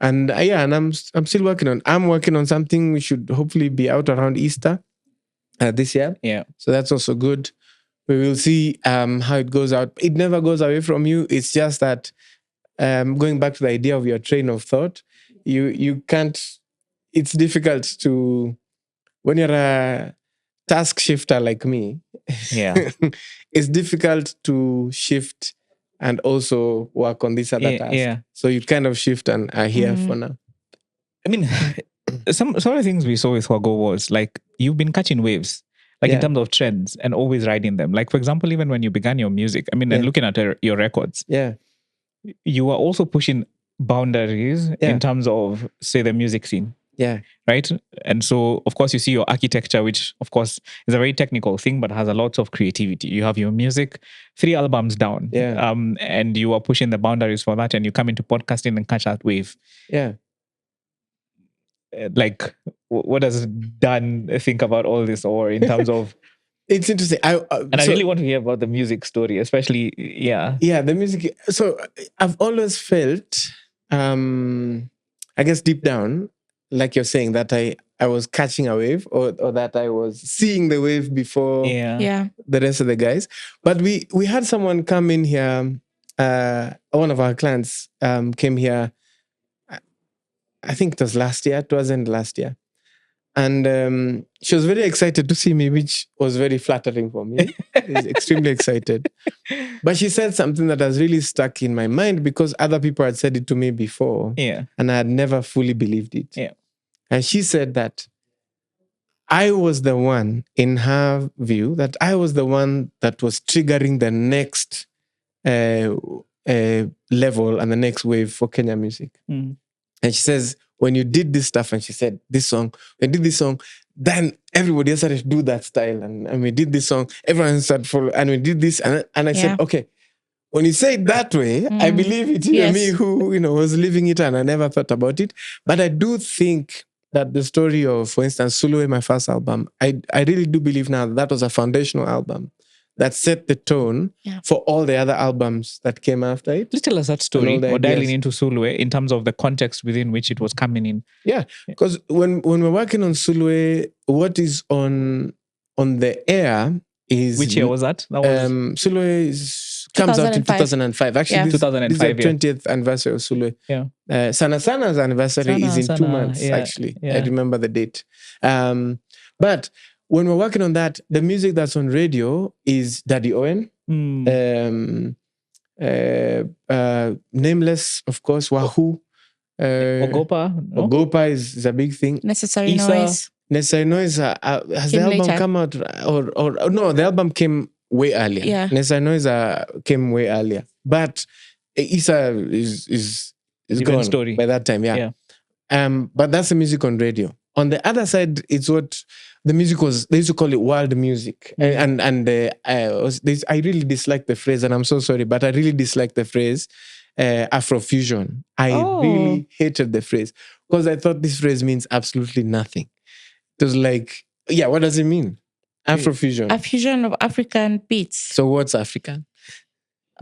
I'm still working on. I'm working on something which should hopefully be out around Easter this year. Yeah. So that's also good. We will see how it goes out. It never goes away from you. It's just that going back to the idea of your train of thought, you can't. It's difficult to, when you're a task shifter like me. Yeah. It's difficult to shift and also work on this other task. Yeah. So you kind of shift and are here for now. I mean, some of the things we saw with Wago was like you've been catching waves, like in terms of trends and always riding them. Like, for example, even when you began your music, I mean, and looking at your records, you were also pushing boundaries in terms of, say, the music scene. Yeah. Right. And so, of course, you see your architecture, which, of course, is a very technical thing, but has a lot of creativity. You have your music, 3 albums down. Yeah. And you are pushing the boundaries for that, and you come into podcasting and catch that wave. Yeah. Like, what does Dan think about all this, or in terms of... It's interesting. I really want to hear about the music story, especially, the music. So I've always felt, I guess deep down, like you're saying, that I was catching a wave or that I was seeing the wave before the rest of the guys. But we had someone come in here, one of our clients came here, I think it was last year, it wasn't last year. And she was very excited to see me, which was very flattering for me. Extremely excited. But she said something that has really stuck in my mind because other people had said it to me before. Yeah. And I had never fully believed it. Yeah. And she said that I was the one, in her view, that I was the one that was triggering the next level and the next wave for Kenya music. And she says, when you did this stuff, and she said, this song, when you did this song, then everybody else started to do that style. And we did this song, everyone started following, and we did this. And I said, okay, when you say it that way, I believe it. Even me who, was living it and I never thought about it. But I do think that the story of, for instance, Sulu, my first album, I really do believe now that was a foundational album that set the tone for all the other albums that came after it. Let's tell us that story, or ideas. dialing into Sulwe in terms of the context within which it was coming in. Yeah, because when we're working on Sulwe, what is on the air is... Which year was that? That was Sulwe comes out in 2005. Actually, 2005, this is the 20th anniversary of Sulwe. Yeah. Sana Sana's anniversary is in 2 months, actually. Yeah. I remember the date. But when we're working on that, the music that's on radio is Daddy Owen. Nameless, of course, Wahoo. Ogopa. No? Ogopa is a big thing. Necessary Noise. Necessary Noise, has the album come out? Or no, the album came way earlier. Yeah. Necessary Noise came way earlier. But Isa is gone story by that time, yeah. But that's the music on radio. On the other side, it's what the music was. They used to call it world music, and I really dislike the phrase, and I'm so sorry, but I really dislike the phrase Afrofusion. I really hated the phrase because I thought this phrase means absolutely nothing. It was like, what does it mean? Afrofusion. A fusion of African beats. So what's African?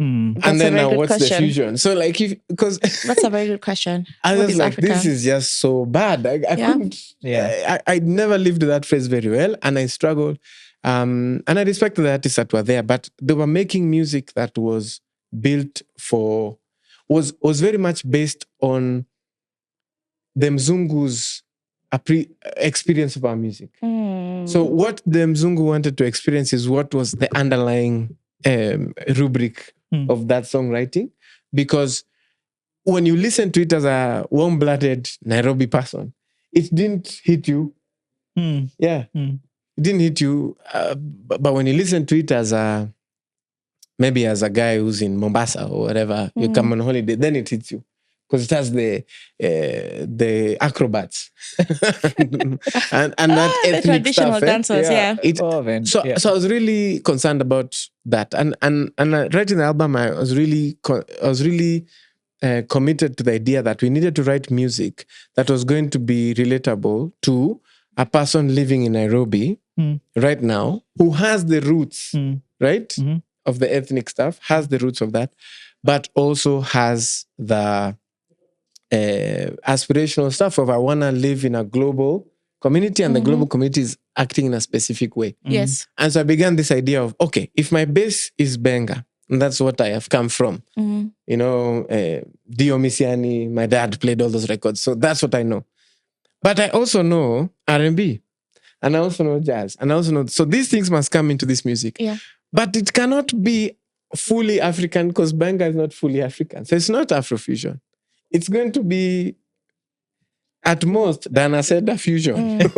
And then now what's the fusion? So like, because that's a very good question. I was like, African? This is just so bad. I couldn't. Yeah. I never lived that phrase very well, and I struggled. And I respect the artists that were there, but they were making music that was built for, was very much based on the Mzungu's experience of our music. So what the Mzungu wanted to experience is what was the underlying rubric of that songwriting, because when you listen to it as a warm-blooded Nairobi person, it didn't hit you. It didn't hit you. But when you listen to it as maybe as a guy who's in Mombasa or whatever, you come on holiday, then it hits you. Because it has the acrobats and that ethnic the traditional stuff, dancers, So I was really concerned about that, and writing the album, I was really committed to the idea that we needed to write music that was going to be relatable to a person living in Nairobi right now who has the roots, right, of the ethnic stuff, has the roots of that, but also has the aspirational stuff of I want to live in a global community, and the global community is acting in a specific way. Yes. And so I began this idea of, okay, if my base is Benga, and that's what I have come from, you know, Dio Misiani, my dad played all those records, so that's what I know. But I also know R&B, and I also know jazz, and I also know, so these things must come into this music. Yeah. But it cannot be fully African because Benga is not fully African. So it's not Afrofusion. It's going to be, at most, Dan Aceda fusion of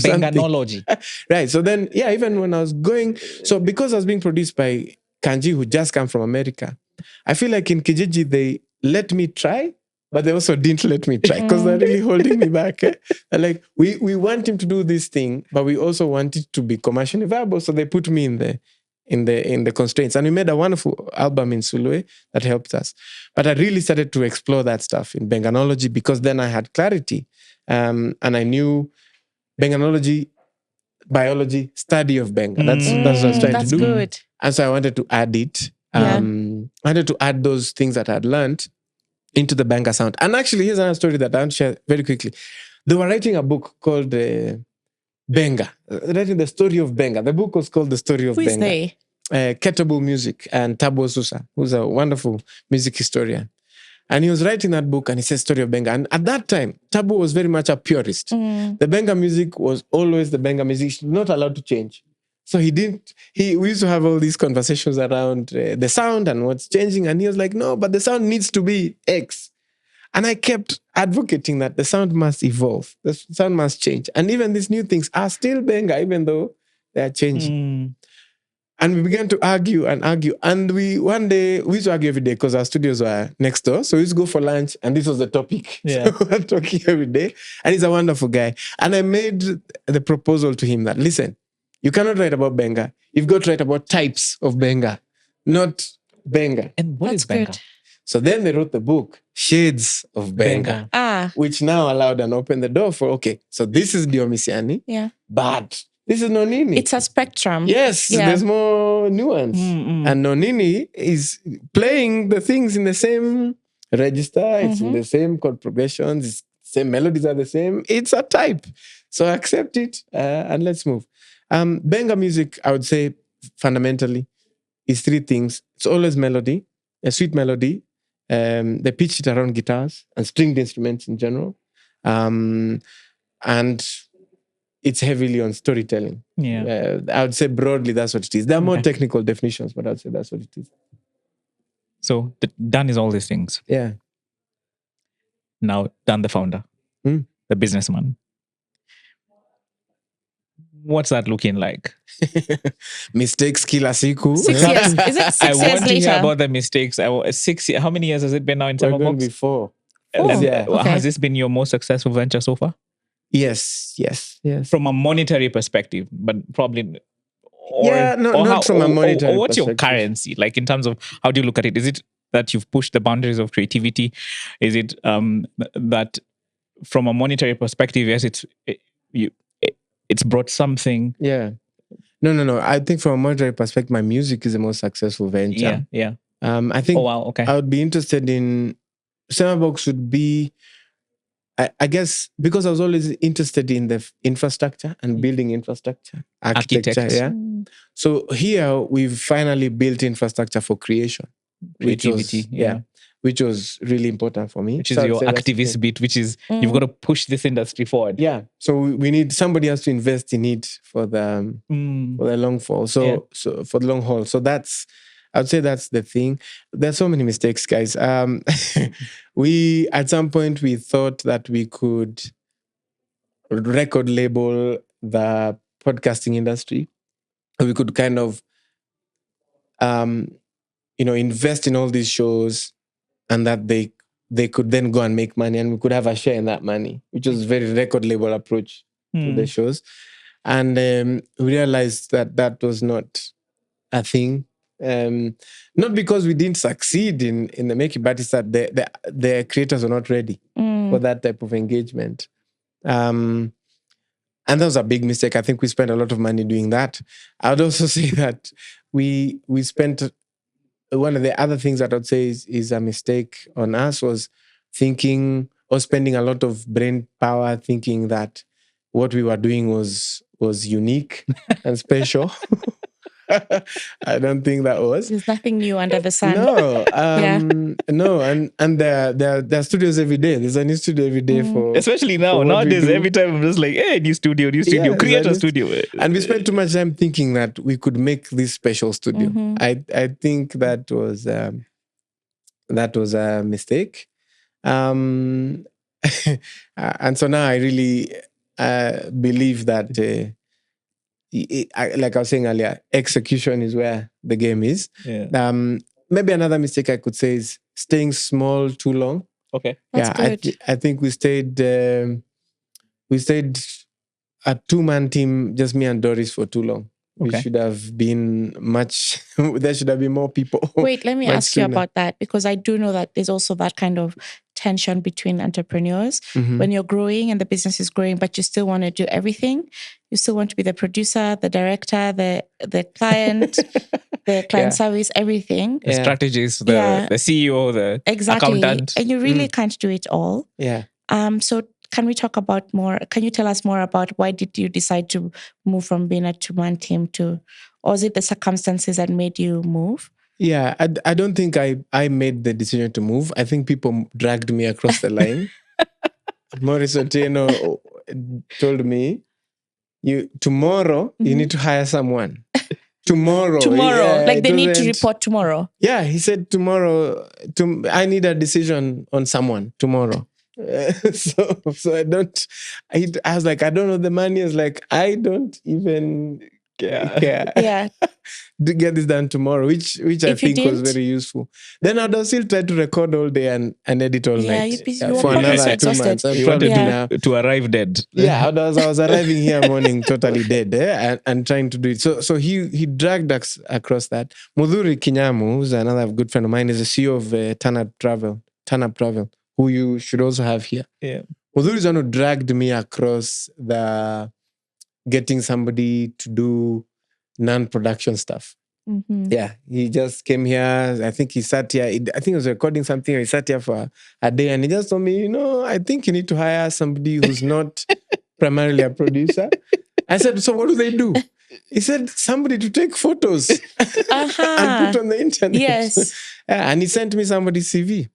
Benganology. Right. So then, even when I was going, so because I was being produced by Kanji, who just come from America, I feel like in Kijiji, they let me try, but they also didn't let me try because they're really holding me back. They're like, we want him to do this thing, but we also want it to be commercially viable. So they put me in the constraints. And we made a wonderful album in Sulwe that helped us. But I really started to explore that stuff in Benganology because then I had clarity. And I knew Benganology, biology, study of Benga. That's what I was trying to do. Good. And so I wanted to add it. I wanted to add those things that I had learned into the Benga sound. And actually, here's another story that I'll share very quickly. They were writing a book called Benga, writing the story of Benga. The book was called The Story of Benga. Who is they? Ketable Music and Tabo Susa, who's a wonderful music historian. And he was writing that book and he said Story of Benga. And at that time, Tabo was very much a purist. The Benga music was always the Benga music, not allowed to change. So we used to have all these conversations around the sound and what's changing. And he was like, no, but the sound needs to be X. And I kept advocating that the sound must evolve. The sound must change. And even these new things are still Benga, even though they are changing. And we began to argue. And one day, we used to argue every day because our studios were next door. So we used to go for lunch and this was the topic. Yeah. So we were talking every day. And he's a wonderful guy. And I made the proposal to him that, listen, you cannot write about Benga. You've got to write about types of Benga, not Benga. And what is Benga? Good. So then they wrote the book, Shades of Benga, which now allowed and opened the door for, okay, so this is Dio Misiani, but This is Nonini. It's a spectrum. Yes, there's more nuance. And Nonini is playing the things in the same register. It's in the same chord progressions. It's same melodies are the same. It's a type. So accept it and let's move. Benga music, I would say, fundamentally, is three things. It's always melody, a sweet melody. They pitch it around guitars and stringed instruments in general. And it's heavily on storytelling. I would say broadly that's what it is. There are more technical definitions, but I would say that's what it is. So Dan is all these things. Yeah. Now Dan the founder, the businessman. What's that looking like? Mistakes kila siku. 6 years. Is it 6 I years want to later? hear about the mistakes. 6 years. How many years has it been now in We're going Semabox? to be 4. Has this been your most successful venture so far? Yes. From a monetary perspective, but probably... not from a monetary or what's your perspective. currency? Like in terms of how do you look at it? Is it that you've pushed the boundaries of creativity? Is it that from a monetary perspective, yes, it's brought something? Yeah. No. I think from a monetary perspective, my music is the most successful venture. Yeah. I think I would be interested in... Semabox would be... I guess because I was always interested in the infrastructure and building infrastructure, architecture. Yeah. So here we've finally built infrastructure for creation, creativity. Which was really important for me. Which is your activist bit, which is you've got to push this industry forward. Yeah. So we need somebody else to invest in it for the long fall. So for the long haul. So I'd say that's the thing. There's so many mistakes, guys. We, at some point, we thought that we could record label the podcasting industry. We could kind of, invest in all these shows and that they could then go and make money and we could have a share in that money, which was a very record label approach to the shows. And we realized that was not a thing. Not because we didn't succeed in the making, but it's that the creators are not ready for that type of engagement. And that was a big mistake. I think we spent a lot of money doing that. I would also say that we spent... One of the other things that I'd say is a mistake on us was thinking or spending a lot of brain power thinking that what we were doing was unique and special. I don't think that was. There's nothing new under the sun. No, no, and there are studios every day. There's a new studio every day for... Especially now. Nowadays, every time I'm just like, hey, new studio, create a studio. And we spent too much time thinking that we could make this special studio. I think that was a mistake. And so now I really believe that... like I was saying earlier, execution is where the game is. Maybe another mistake I could say is staying small too long. Okay, that's good. I think we stayed a 2-man team, just me and Doris, for too long. Okay. We should have been much... there should have been more people. Wait, let me ask you about that, because I do know that there's also that kind of tension between entrepreneurs. When you're growing and the business is growing, but you still want to do everything. You still want to be the producer, the director, the client, the client service, everything. The strategist, the CEO, the accountant. And you really can't do it all. Yeah. So can we talk about more? Can you tell us more about why did you decide to move from being a 2-man team to, or is it the circumstances that made you move? Yeah, I don't think I made the decision to move. I think people dragged me across the line. Maurice Otieno told me, tomorrow you need to hire someone. Tomorrow. Yeah, like they need to report tomorrow. Yeah, he said tomorrow, I need a decision on someone tomorrow. So I was like, I don't know the money. I was like, I don't even care. Yeah. To get this done tomorrow, which I think was very useful. Then I'd still try to record all day and edit all night. For another 2 months. You wanted to arrive dead. Yeah, I was arriving here morning totally dead and trying to do it. So he dragged us across that. Mudhuri Kinyamu, who's another good friend of mine, is the CEO of Turn Up Travel, who you should also have here. Yeah. Mudhuri is the one who dragged me across the getting somebody to do non-production stuff. Yeah, he just came here. I think he sat here. I think he was recording something. He sat here for a day and he just told me, I think you need to hire somebody who's not primarily a producer. I said, so what do they do? He said, somebody to take photos and put on the internet. Yes. And he sent me somebody's CV.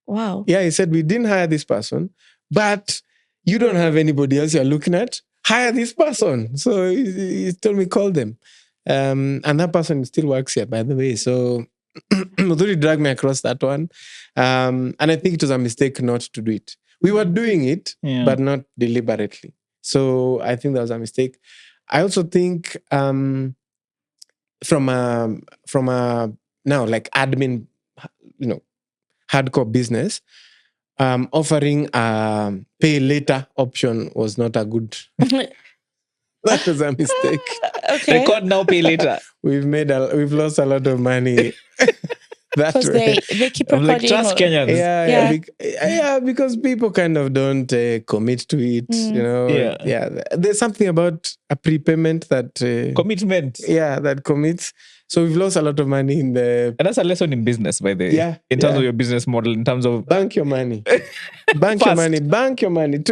Wow. Yeah, he said, we didn't hire this person, but you don't have anybody else you're looking at. Hire this person. So he told me, call them. And that person still works here, by the way. So Mudhuri dragged me across that one. And I think it was a mistake not to do it. We were doing it, but not deliberately. So I think that was a mistake. I also think from a now like admin, hardcore business, offering a pay later option was not a good. That was a mistake. Okay. Record now, pay later. We've lost a lot of money. Because they keep recording. Like trust Kenyans. Yeah, because people kind of don't commit to it. There's something about a prepayment that commitment. Yeah, that commits. So we've lost a lot of money in the. And that's a lesson in business, by the way. Yeah. In terms of your business model, in terms of bank your money. Bank your money. Bank your money.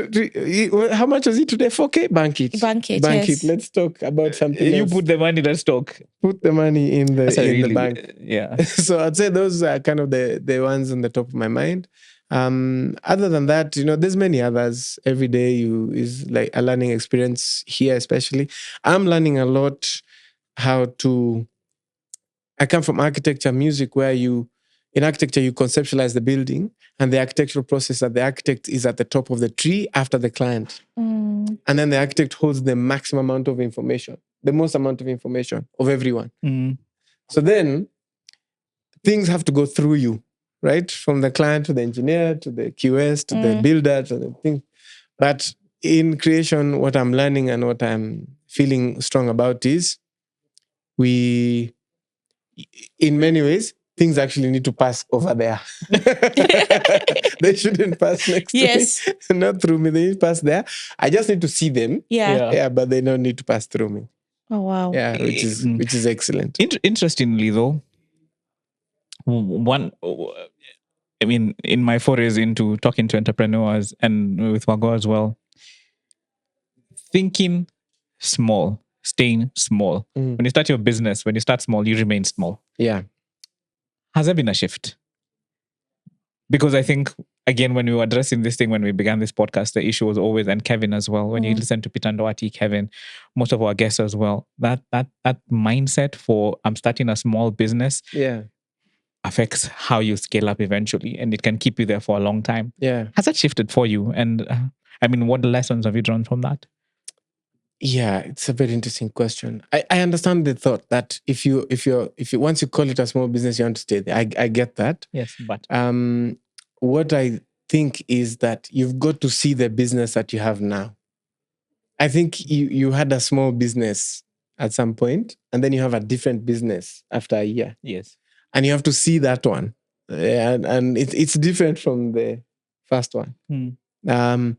How much was it today? 4K? Bank it. Bank it. Bank yes. it. Let's talk about something else. You put the money, let's talk. Put the money in the bank. Yeah. So I'd say those are kind of the ones on the top of my mind. Other than that, there's many others. Every day is like a learning experience here, especially. I'm learning a lot how to. I come from architecture, music, where in architecture, you conceptualize the building and the architectural process that the architect is at the top of the tree after the client. And then the architect holds the maximum amount of information, the most amount of information of everyone. So then things have to go through you, right? From the client to the engineer, to the QS, to the builder, to the thing. But in creation, what I'm learning and what I'm feeling strong about is in many ways, things actually need to pass over there. They shouldn't pass next to me, not through me. They need to pass there. I just need to see them. Yeah, but they don't need to pass through me. Oh, wow. Yeah, which is excellent. Interestingly, though, in my forays into talking to entrepreneurs and with Wago as well, thinking small, staying small. When you start your business, when you start small, you remain small. Yeah. Has there been a shift? Because I think, again, when we were addressing this thing, when we began this podcast, the issue was always, and Kevin as well, when you listen to Peter Ndoati, Kevin, most of our guests as well, that mindset for I'm starting a small business affects how you scale up eventually, and it can keep you there for a long time. Yeah. Has that shifted for you? And what lessons have you drawn from that? Yeah, it's a very interesting question. I understand the thought that if you once you call it a small business, you want to stay there. I get that. Yes, but what I think is that you've got to see the business that you have now. I think you had a small business at some point, and then you have a different business after a year. Yes, and you have to see that one, and it's different from the first one. And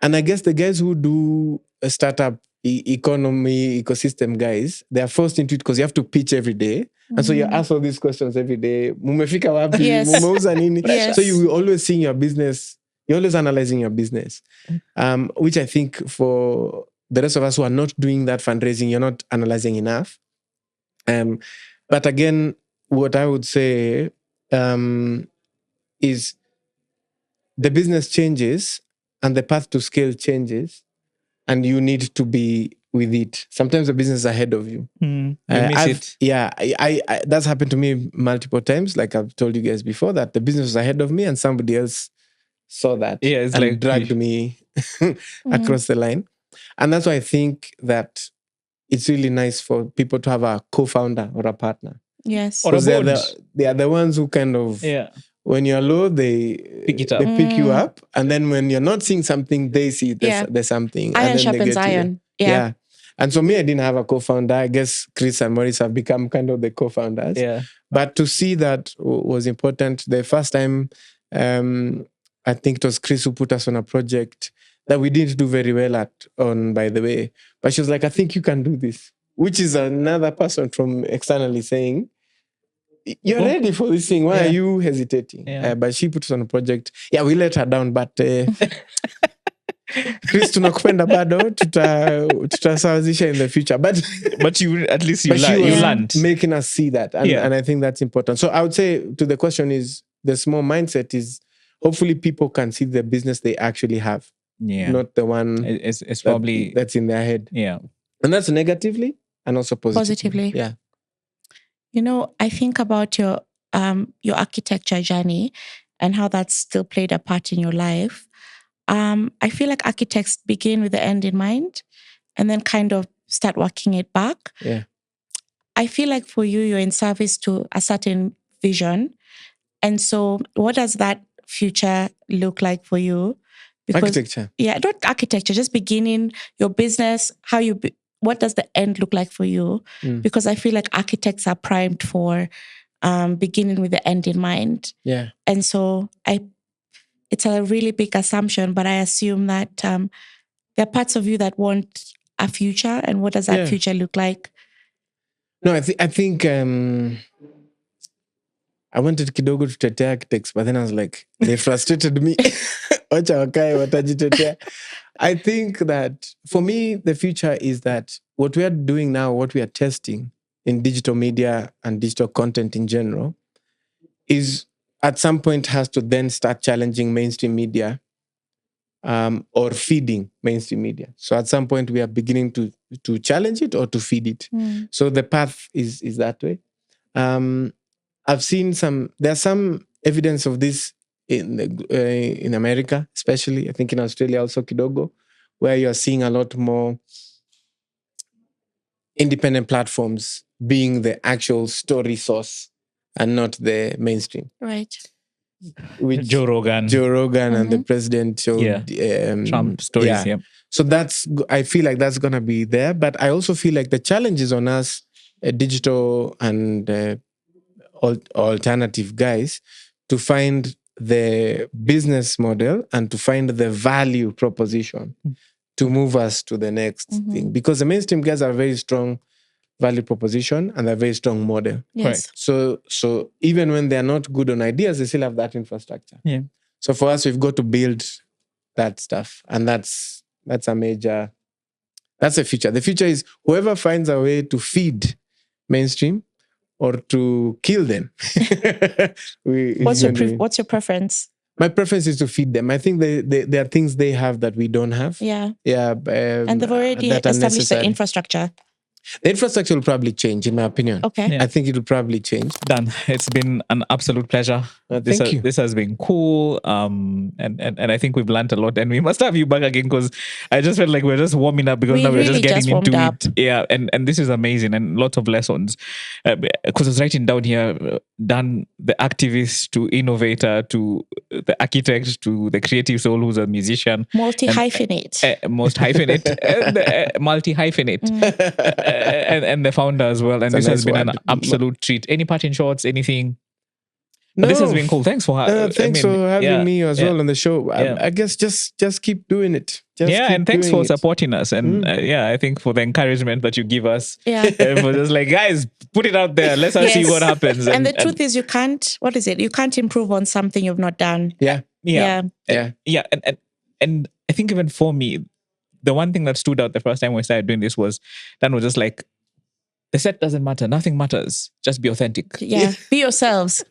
I guess the guys who do a startup ecosystem guys, they are forced into it because you have to pitch every day. And so you ask all these questions every day. Mumefika wapi? Mumeuza nini? So you will always seeing your business. You're always analyzing your business. Which I think for the rest of us who are not doing that fundraising, you're not analyzing enough. But again, what I would say is the business changes and the path to scale changes, and you need to be with it. Sometimes the business is ahead of you. You miss it. Yeah, I that's happened to me multiple times. Like I've told you guys before, that the business was ahead of me and somebody else saw that and dragged me across the line. And that's why I think that it's really nice for people to have a co-founder or a partner. Yes. Or a board. They are the ones who kind of, when you're low, they pick it up. They pick you up. And then when you're not seeing something, they see there's something. Iron and then sharpens iron. Yeah. And so me, I didn't have a co-founder. I guess Chris and Maurice have become kind of the co-founders. Yeah. But to see that was important. The first time, I think it was Chris who put us on a project. that we didn't do very well on, by the way. But she was like, I think you can do this, which is another person from externally saying, you're ready for this thing. Why are you hesitating? But she put us on a project. Yeah, we let her down, but Chris, tunakupenda bado, tutasawazisha in the future. But you at least you learned. Making us see that. And I think that's important. So I would say to the question is, the small mindset is, hopefully people can see the business they actually have. Yeah. Not the one it's probably that's in their head. Yeah. And that's negatively and also positively. Yeah. You know, I think about your architecture journey and how that's still played a part in your life. I feel like architects begin with the end in mind and then kind of start working it back. Yeah. I feel like for you, you're in service to a certain vision. And so what does that future look like for you? Because, architecture. Yeah, not architecture, just beginning your business, what does the end look like for you? Because I feel like architects are primed for beginning with the end in mind. Yeah. And so it's a really big assumption, but I assume that there are parts of you that want a future. And what does that future look like? No, I think I wanted kidogo to tetea architects, but then I was like, they frustrated me. I think that for me, the future is that what we are doing now, what we are testing in digital media and digital content in general, is at some point has to then start challenging mainstream media or feeding mainstream media. So at some point we are beginning to challenge it or to feed it. So the path is that way. I've seen there's some evidence of this in America, especially. I think in Australia also kidogo, where you're seeing a lot more independent platforms being the actual story source and not the mainstream. Right. With Joe Rogan and the president showed Trump stories. Yeah. So I feel like that's gonna be there. But I also feel like the challenge is on us, digital and alternative guys, to find the business model and to find the value proposition to move us to the next thing. Because the mainstream guys are very strong value proposition and a very strong model. Yes. So even when they're not good on ideas, they still have that infrastructure. Yeah. So for us, we've got to build that stuff. And that's a major, that's the future. The future is whoever finds a way to feed mainstream or to kill them. What's your preference? My preference is to feed them. I think there are things they have that we don't have. Yeah. Yeah. And they've already established the infrastructure. The infrastructure will probably change, in my opinion. Okay. Yeah. I think it will probably change. Dan, it's been an absolute pleasure. Thank you. This has been cool. And I think we've learned a lot. And we must have you back again, because I just felt like we're just warming up, because now we're just getting into it. Yeah. And this is amazing, and lots of lessons. Because I was writing down here, Dan, the activist to innovator to the architect to the creative soul who's a musician. Multi-hyphenate. Most hyphenate. Multi-hyphenate. And the founder as well. And this has been an absolute treat. Any parting shots? Anything? No. This has been cool. Thanks for having me as well on the show. I guess just keep doing it. And thanks for supporting us. And I think for the encouragement that you give us. Yeah. For just like, guys, put it out there. Let's see what happens. And the truth is, you can't improve on something you've not done. Yeah. And I think even for me, the one thing that stood out the first time we started doing this was Dan was just like, the set doesn't matter. Nothing matters. Just be authentic. Yeah. Be yourselves.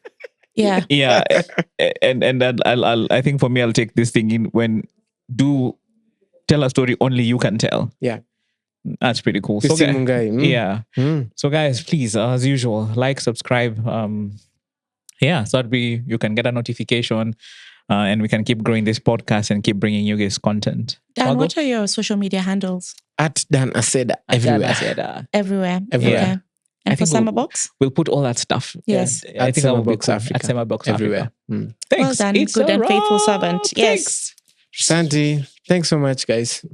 Yeah. Yeah. And I think for me, I'll take this thing in when tell a story only you can tell. Yeah. That's pretty cool. So So guys, please, as usual, like, subscribe. So that you can get a notification. And we can keep growing this podcast and keep bringing you guys content. Dan, what are your social media handles? At Dan Aceda. Everywhere. Okay. And for Semabox? We'll put all that stuff. Yes. I think Semabox Africa. At Semabox everywhere. Thanks. Well done. Good and faithful servant. Yes. Santi, thanks so much, guys.